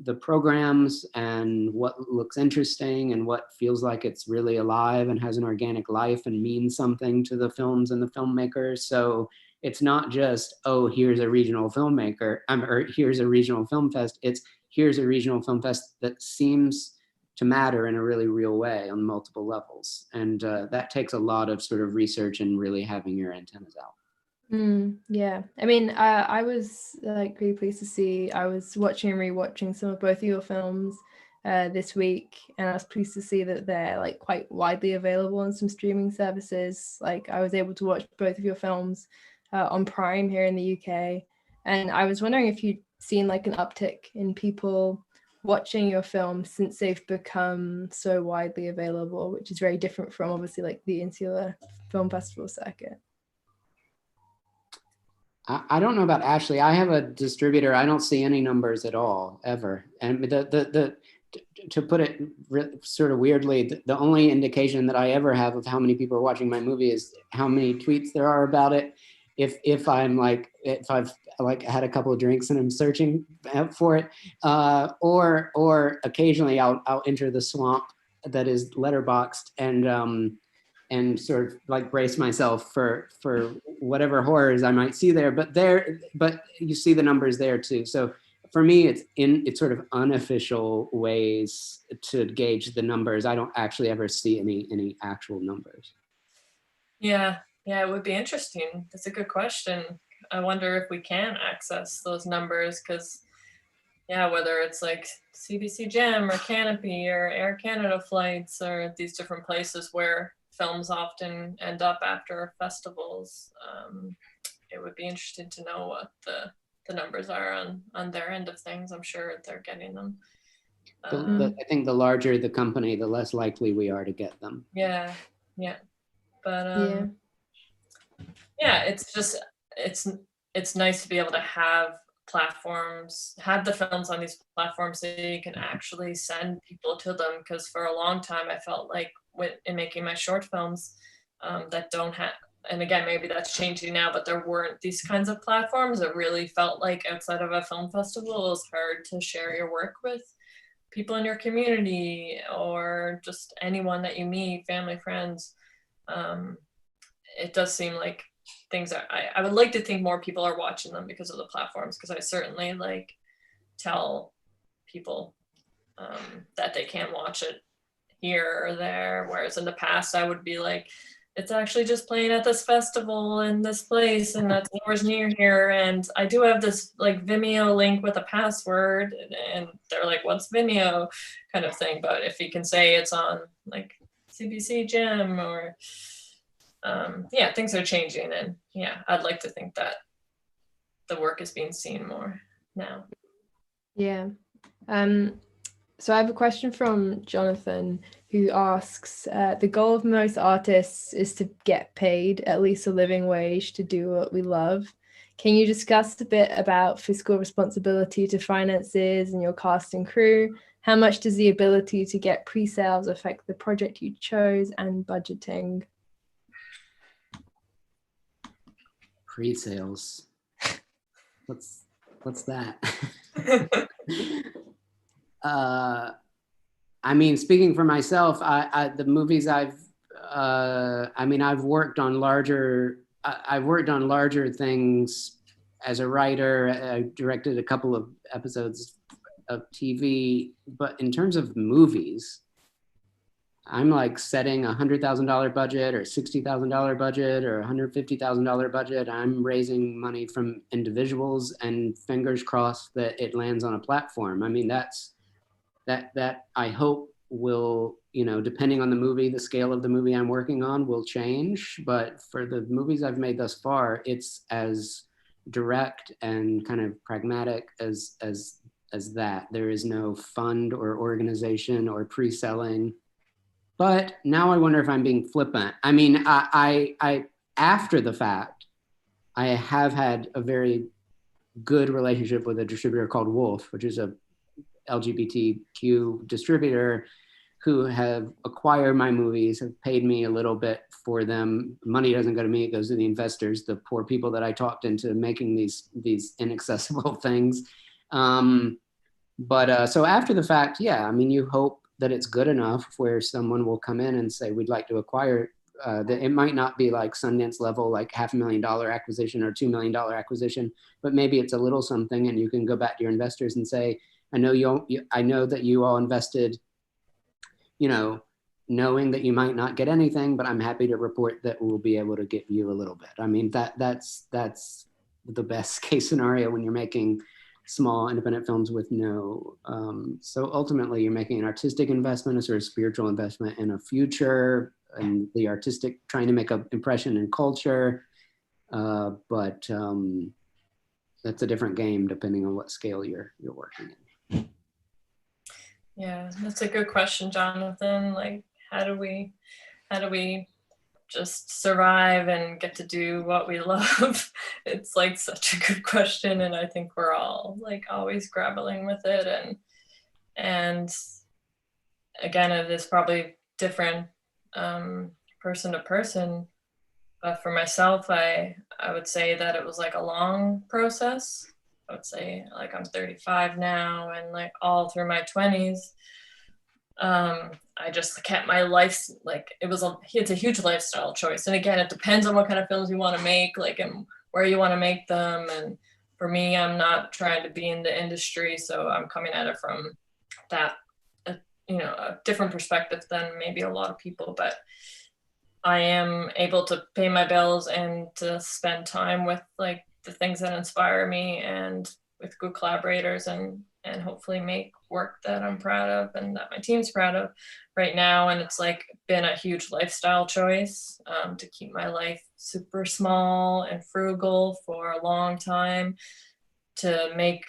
the programs and what looks interesting and what feels like it's really alive and has an organic life and means something to the films and the filmmakers. So it's not just, oh, here's a regional filmmaker, or here's a regional film fest. It's here's a regional film fest that seems to matter in a really real way on multiple levels. And that takes a lot of sort of research and really having your antennas out. Yeah, I mean, I was like really pleased to see, I was watching and rewatching some of both of your films this week, and I was pleased to see that they're like quite widely available on some streaming services. Like I was able to watch both of your films on Prime here in the UK, and I was wondering if you'd seen like an uptick in people watching your films since they've become so widely available, which is very different from obviously like the insular film festival circuit. I don't know about Ashley. I have a distributor. I don't see any numbers at all, ever. And to put it sort of weirdly, the only indication that I ever have of how many people are watching my movie is how many tweets there are about it. If I've like had a couple of drinks and I'm searching for it, or occasionally I'll enter the swamp that is letterboxed and sort of like brace myself for whatever horrors I might see there. But you see the numbers there too. So for me, it's sort of unofficial ways to gauge the numbers. I don't actually ever see any actual numbers. Yeah, it would be interesting. That's a good question. I wonder if we can access those numbers, because whether it's like CBC Gem or Canopy or Air Canada flights or these different places where films often end up after festivals, it would be interesting to know what the numbers are on their end of things. I'm sure they're getting them. I think the larger the company, the less likely we are to get them. Yeah. But it's just it's nice to be able to have the films on these platforms so you can actually send people to them, because for a long time I felt like in making my short films that don't have, and again maybe that's changing now, but there weren't these kinds of platforms. It really felt like outside of a film festival it was hard to share your work with people in your community or just anyone that you meet, family, friends. It does seem like things are, I would like to think more people are watching them because of the platforms, because I certainly like tell people that they can watch it here or there, whereas in the past I would be like, it's actually just playing at this festival in this place and that's nowhere near here, and I do have this like Vimeo link with a password, and they're like, what's Vimeo, kind of thing. But if you can say it's on like CBC Gem or things are changing, and I'd like to think that the work is being seen more now. So I have a question from Jonathan, who asks, the goal of most artists is to get paid at least a living wage to do what we love. Can you discuss a bit about fiscal responsibility to finances and your cast and crew? How much does the ability to get pre-sales affect the project you chose, and budgeting? Pre-sales. What's that? I mean, speaking for myself, the movies I've worked on larger things as a writer. I directed a couple of episodes of TV, but in terms of movies, I'm like setting $100,000 budget or $60,000 budget or $150,000 budget. I'm raising money from individuals and fingers crossed that it lands on a platform. I mean, that I hope will, depending on the movie, the scale of the movie I'm working on will change. But for the movies I've made thus far, it's as direct and kind of pragmatic as that. There is no fund or organization or pre-selling. But now I wonder if I'm being flippant. I mean, I after the fact, I have had a very good relationship with a distributor called Wolf, which is a LGBTQ distributor who have acquired my movies, have paid me a little bit for them. Money doesn't go to me, it goes to the investors, the poor people that I talked into making these inaccessible things. So after the fact, yeah, I mean, you hope that it's good enough where someone will come in and say, we'd like to acquire, that it might not be like Sundance level, like $500,000 acquisition or $2 million acquisition, but maybe it's a little something, and you can go back to your investors and say, I know that you all invested, knowing that you might not get anything, but I'm happy to report that we'll be able to give you a little bit. I mean, that's the best case scenario when you're making small independent films with no, so ultimately you're making an artistic investment, a sort of spiritual investment in a future, and the artistic trying to make an impression in culture. But that's a different game depending on what scale you're working in. Yeah, that's a good question, Jonathan. Like, how do we just survive and get to do what we love? It's like such a good question, and I think we're all like always grappling with it, and again, it is probably different person to person, but for myself, I would say that it was like a long process. I would say, like, I'm 35 now, and like all through my 20s, I just kept my life, like, it's a huge lifestyle choice. And again, it depends on what kind of films you want to make, like, and where you want to make them. And for me, I'm not trying to be in the industry, so I'm coming at it from that, a different perspective than maybe a lot of people. But I am able to pay my bills and to spend time with like the things that inspire me and with good collaborators, and hopefully make work that I'm proud of and that my team's proud of right now. And it's like been a huge lifestyle choice to keep my life super small and frugal for a long time, to make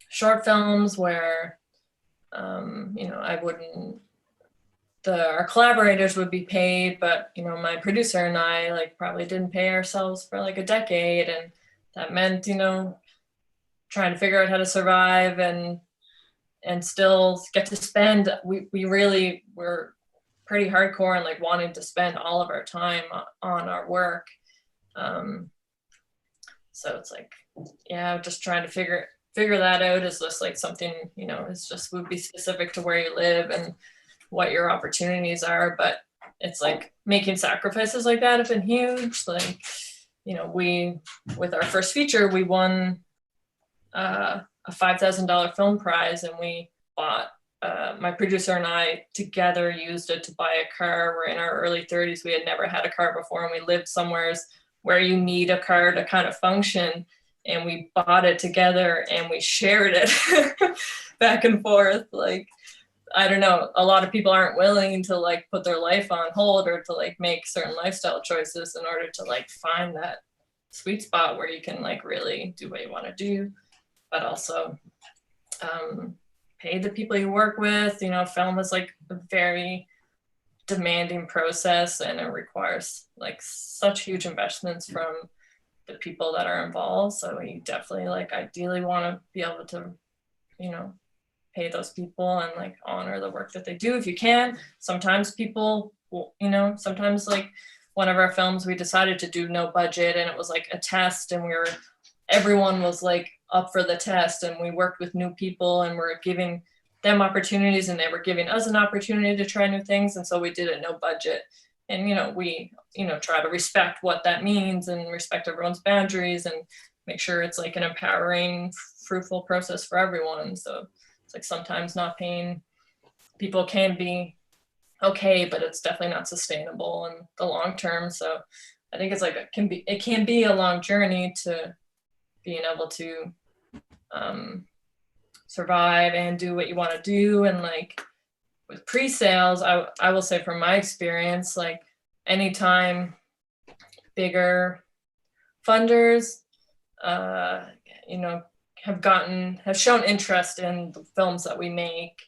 short films where, our collaborators would be paid, but my producer and I like probably didn't pay ourselves for like a decade, and that meant trying to figure out how to survive and still get to spend. We really were pretty hardcore and like wanting to spend all of our time on our work. So it's like, yeah, just trying to figure that out. Is just like something, is just would be specific to where you live and what your opportunities are. But it's like making sacrifices like that have been huge. Like, we, with our first feature, we won a $5,000 film prize, and we bought, my producer and I together used it to buy a car. We're in our early 30s. We had never had a car before, and we lived somewhere where you need a car to kind of function. And we bought it together and we shared it back and forth. Like, I don't know, a lot of people aren't willing to like put their life on hold or to like make certain lifestyle choices in order to like find that sweet spot where you can like really do what you want to do, but also pay the people you work with. Film is like a very demanding process, and it requires like such huge investments from the people that are involved. So we definitely like ideally want to be able to, you know, pay those people and like honor the work that they do if you can. Sometimes people, you know, sometimes like one of our films, we decided to do no budget and it was like a test and everyone was like up for the test and we worked with new people and we're giving them opportunities and they were giving us an opportunity to try new things. And so we did it no budget. And, you know, we, you know, try to respect what that means and respect everyone's boundaries and make sure it's like an empowering, fruitful process for everyone. So it's like sometimes not paying people can be okay, but it's definitely not sustainable in the long term. So I think it's like, it can be a long journey to being able to survive and do what you want to do. And like with pre-sales, I will say from my experience, like anytime bigger funders, you know, have shown interest in the films that we make.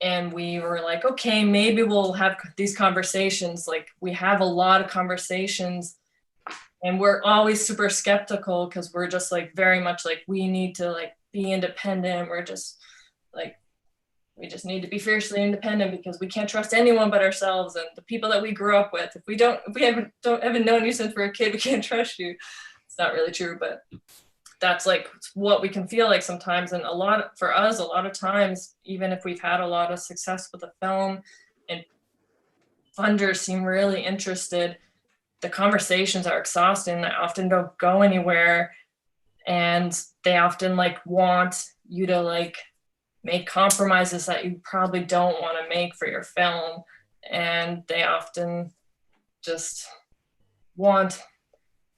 And we were like, okay, maybe we'll have these conversations. Like we have a lot of conversations and we're always super skeptical because we're just like very much like we need to like be independent. We're just like, we just need to be fiercely independent because we can't trust anyone but ourselves and the people that we grew up with. If we haven't known you since we're a kid, we can't trust you. It's not really true, but that's like what we can feel like sometimes. And for us, a lot of times, even if we've had a lot of success with a film and funders seem really interested, the conversations are exhausting. They often don't go anywhere. And they often like want you to like make compromises that you probably don't want to make for your film. And they often just want,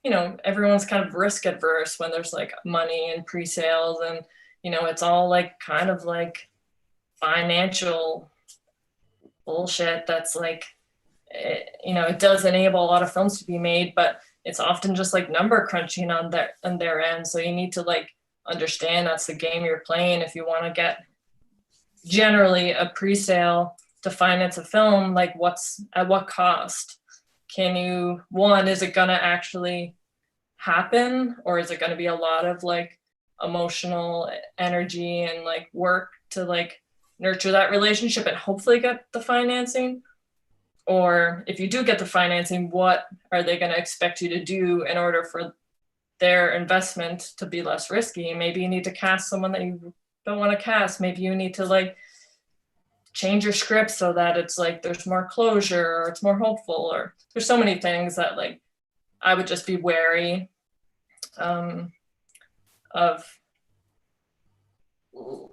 you know, everyone's kind of risk adverse when there's like money and pre-sales and, you know, it's all like kind of like financial bullshit that's like, you know, it does enable a lot of films to be made, but it's often just like number crunching on their end. So you need to like understand that's the game you're playing. If you want to get generally a pre-sale to finance a film, like at what cost? Is it gonna actually happen? Or is it gonna be a lot of like emotional energy and like work to like nurture that relationship and hopefully get the financing? Or if you do get the financing, what are they gonna expect you to do in order for their investment to be less risky? Maybe you need to cast someone that you don't want to cast. Maybe you need to like change your script so that it's like there's more closure or it's more hopeful, or there's so many things that like I would just be wary of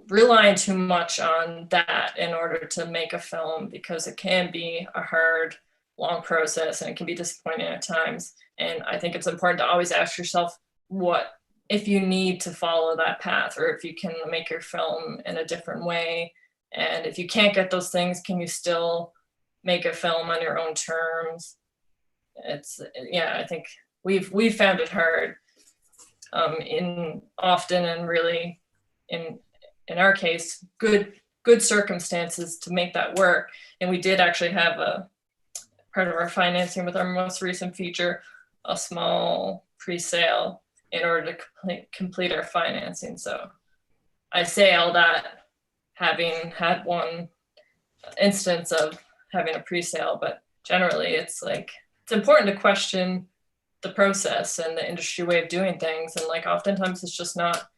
relying too much on that in order to make a film, because it can be a hard, long process and it can be disappointing at times. And I think it's important to always ask yourself what if you need to follow that path, or if you can make your film in a different way. And if you can't get those things, can you still make a film on your own terms? I think we've found it hard often and really in our case, good circumstances to make that work. And we did actually have a part of our financing with our most recent feature, a small pre-sale in order to complete our financing. So I say all that having had one instance of having a pre-sale, but generally it's like, it's important to question the process and the industry way of doing things. And like, oftentimes it's just not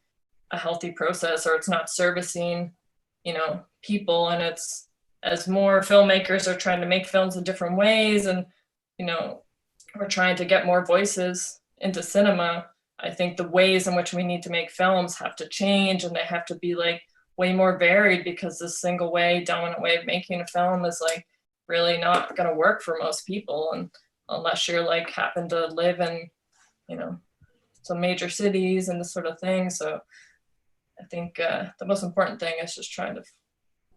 a healthy process, or it's not servicing, you know, people. And it's, as more filmmakers are trying to make films in different ways, and, you know, we're trying to get more voices into cinema, I think the ways in which we need to make films have to change, and they have to be like way more varied, because this single way, dominant way of making a film is like really not going to work for most people. And unless you're like happen to live in, you know, some major cities and this sort of thing. So I think the most important thing is just trying to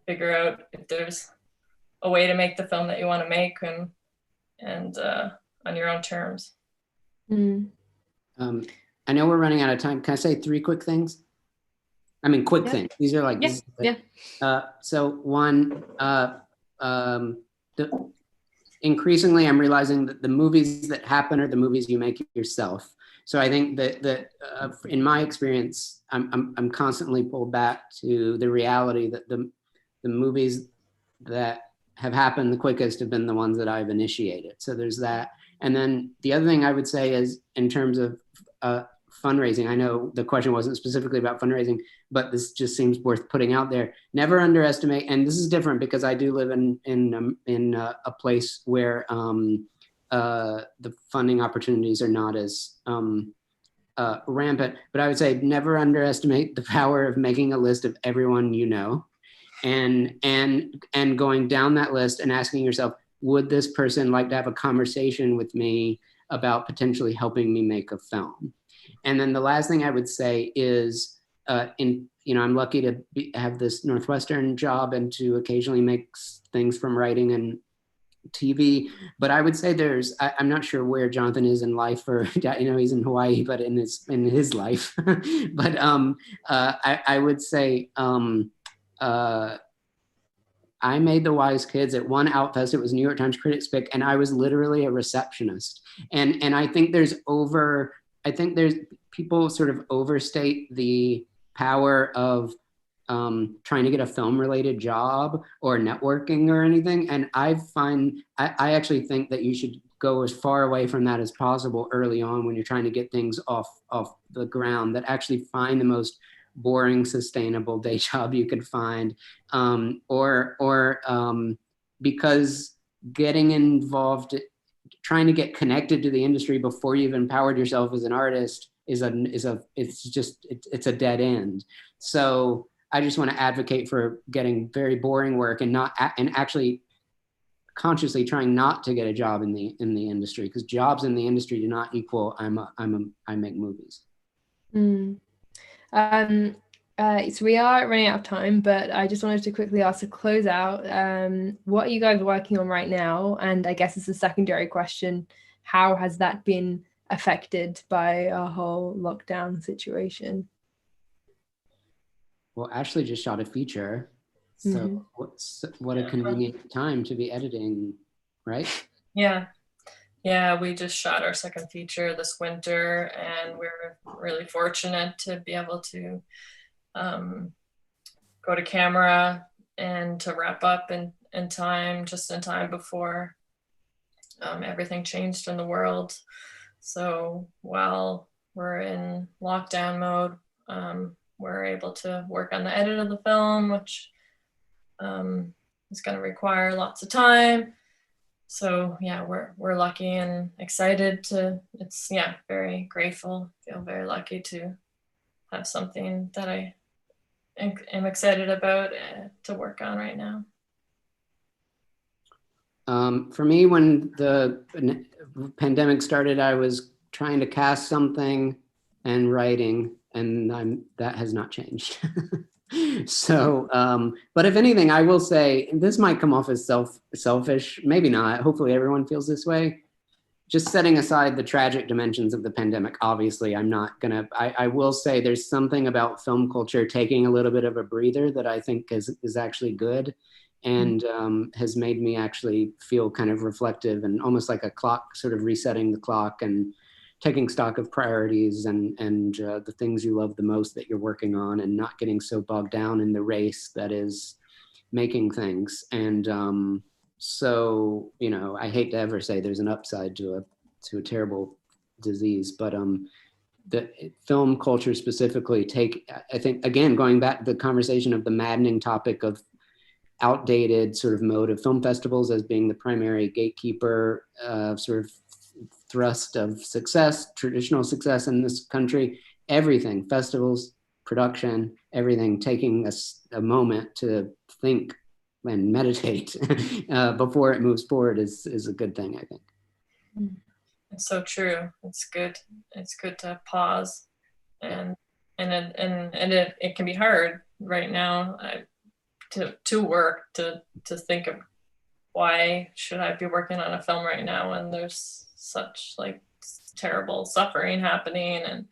figure out if there's a way to make the film that you want to make, and on your own terms. Mm. I know we're running out of time. Can I say 3 quick things? I mean, quick things. These are like, so one, increasingly I'm realizing that the movies that happen are the movies you make yourself. So I think that in my experience, I'm constantly pulled back to the reality that the movies that have happened the quickest have been the ones that I've initiated. So there's that. And then the other thing I would say is, in terms of fundraising, I know the question wasn't specifically about fundraising, but this just seems worth putting out there. Never underestimate, and this is different because I do live in a place where the funding opportunities are not as rampant, but I would say never underestimate the power of making a list of everyone you know, and going down that list and asking yourself, would this person like to have a conversation with me about potentially helping me make a film? And then the last thing I would say is, I'm lucky to have this Northwestern job and to occasionally make things from writing and TV, but I would say I'm not sure where Jonathan is in life, or he's in Hawaii, but in his life. But I would say I made The Wise Kids at one Outfest. It was New York Times Critics Pick, and I was literally a receptionist. And I think people sort of overstate the power of trying to get a film related job or networking or anything. And I actually think that you should go as far away from that as possible early on when you're trying to get things off the ground, that actually find the most boring, sustainable day job you could find, because getting involved, trying to get connected to the industry before you've empowered yourself as an artist it's a dead end. So I just want to advocate for getting very boring work and actually consciously trying not to get a job in the industry, because jobs in the industry do not equal I make movies. So we are running out of time, but I just wanted to quickly ask to close out, what are you guys working on right now? And I guess it's a secondary question, how has that been affected by our whole lockdown situation? Well, Ashley just shot a feature, so what a convenient time to be editing, right? Yeah, we just shot our second feature this winter, and we're really fortunate to be able to go to camera and to wrap up in time before everything changed in the world. So while we're in lockdown mode, we're able to work on the edit of the film, which is going to require lots of time. So yeah, we're lucky and excited very grateful, feel very lucky to have something that I am excited about to work on right now. For me, when the pandemic started, I was trying to cast something and writing, and that has not changed. So, but if anything, I will say, this might come off as selfish, maybe not. Hopefully everyone feels this way. Just setting aside the tragic dimensions of the pandemic, obviously, I will say there's something about film culture taking a little bit of a breather that I think is actually good, and has made me actually feel kind of reflective and almost like a clock, sort of resetting the clock and taking stock of priorities and the things you love the most that you're working on, and not getting so bogged down in the race that is making things. And so, I hate to ever say there's an upside to a terrible disease, but the film culture specifically I think, again, going back to the conversation of the maddening topic of outdated sort of mode of film festivals as being the primary gatekeeper sort of thrust of success, traditional success in this country, everything, festivals, production, everything, taking a moment to think and meditate before it moves forward is a good thing, I think. It's so true. It's good to pause, and it can be hard right now to work, to think of why should I be working on a film right now when there's such terrible suffering happening, and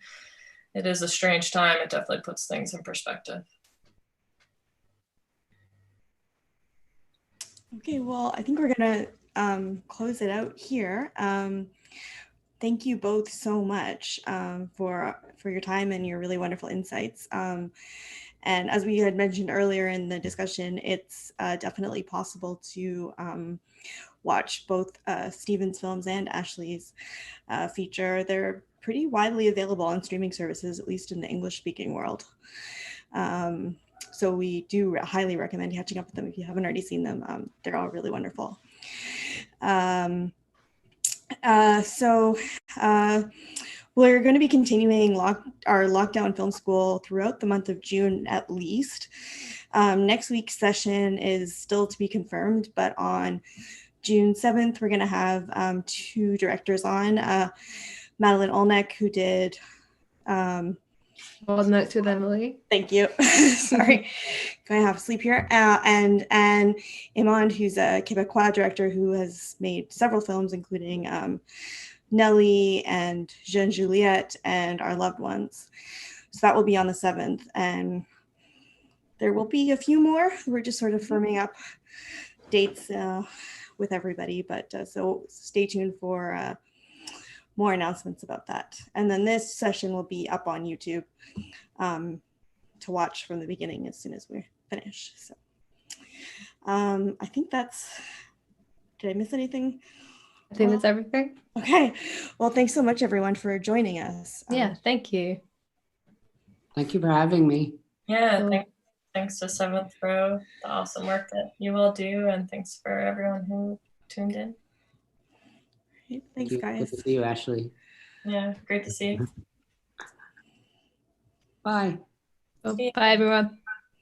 it is a strange time. It definitely puts things in perspective. Okay, well, I think we're gonna close it out here. thank you both so much for your time and your really wonderful insights. And as we had mentioned earlier in the discussion, it's definitely possible to watch both Stephen's films and Ashley's feature. They're pretty widely available on streaming services, at least in the English-speaking world. So we do highly recommend catching up with them if you haven't already seen them. They're all really wonderful. We're going to be continuing our lockdown film school throughout the month of June at least. Next week's session is still to be confirmed, but on June 7th, we're going to have 2 directors on. Madeline Olnek, who did All Notes with Emily. Thank you. Sorry, going to have sleep here. And Imand, who's a Quebecois director who has made several films, including Nellie and Jeune Juliette and Our Loved Ones. So that will be on the 7th. And there will be a few more. We're just sort of firming up dates with everybody, but so stay tuned for more announcements about that. And then this session will be up on YouTube to watch from the beginning as soon as we finish. So I think did I miss anything? I think that's everything. Okay. Well, thanks so much, everyone, for joining us. Yeah, thank you. Thank you for having me. Yeah, thanks to Seventh Row, the awesome work that you all do, and thanks for everyone who tuned in. Thanks, guys. Good to see you, Ashley. Yeah, great to see you. Bye. Bye, everyone.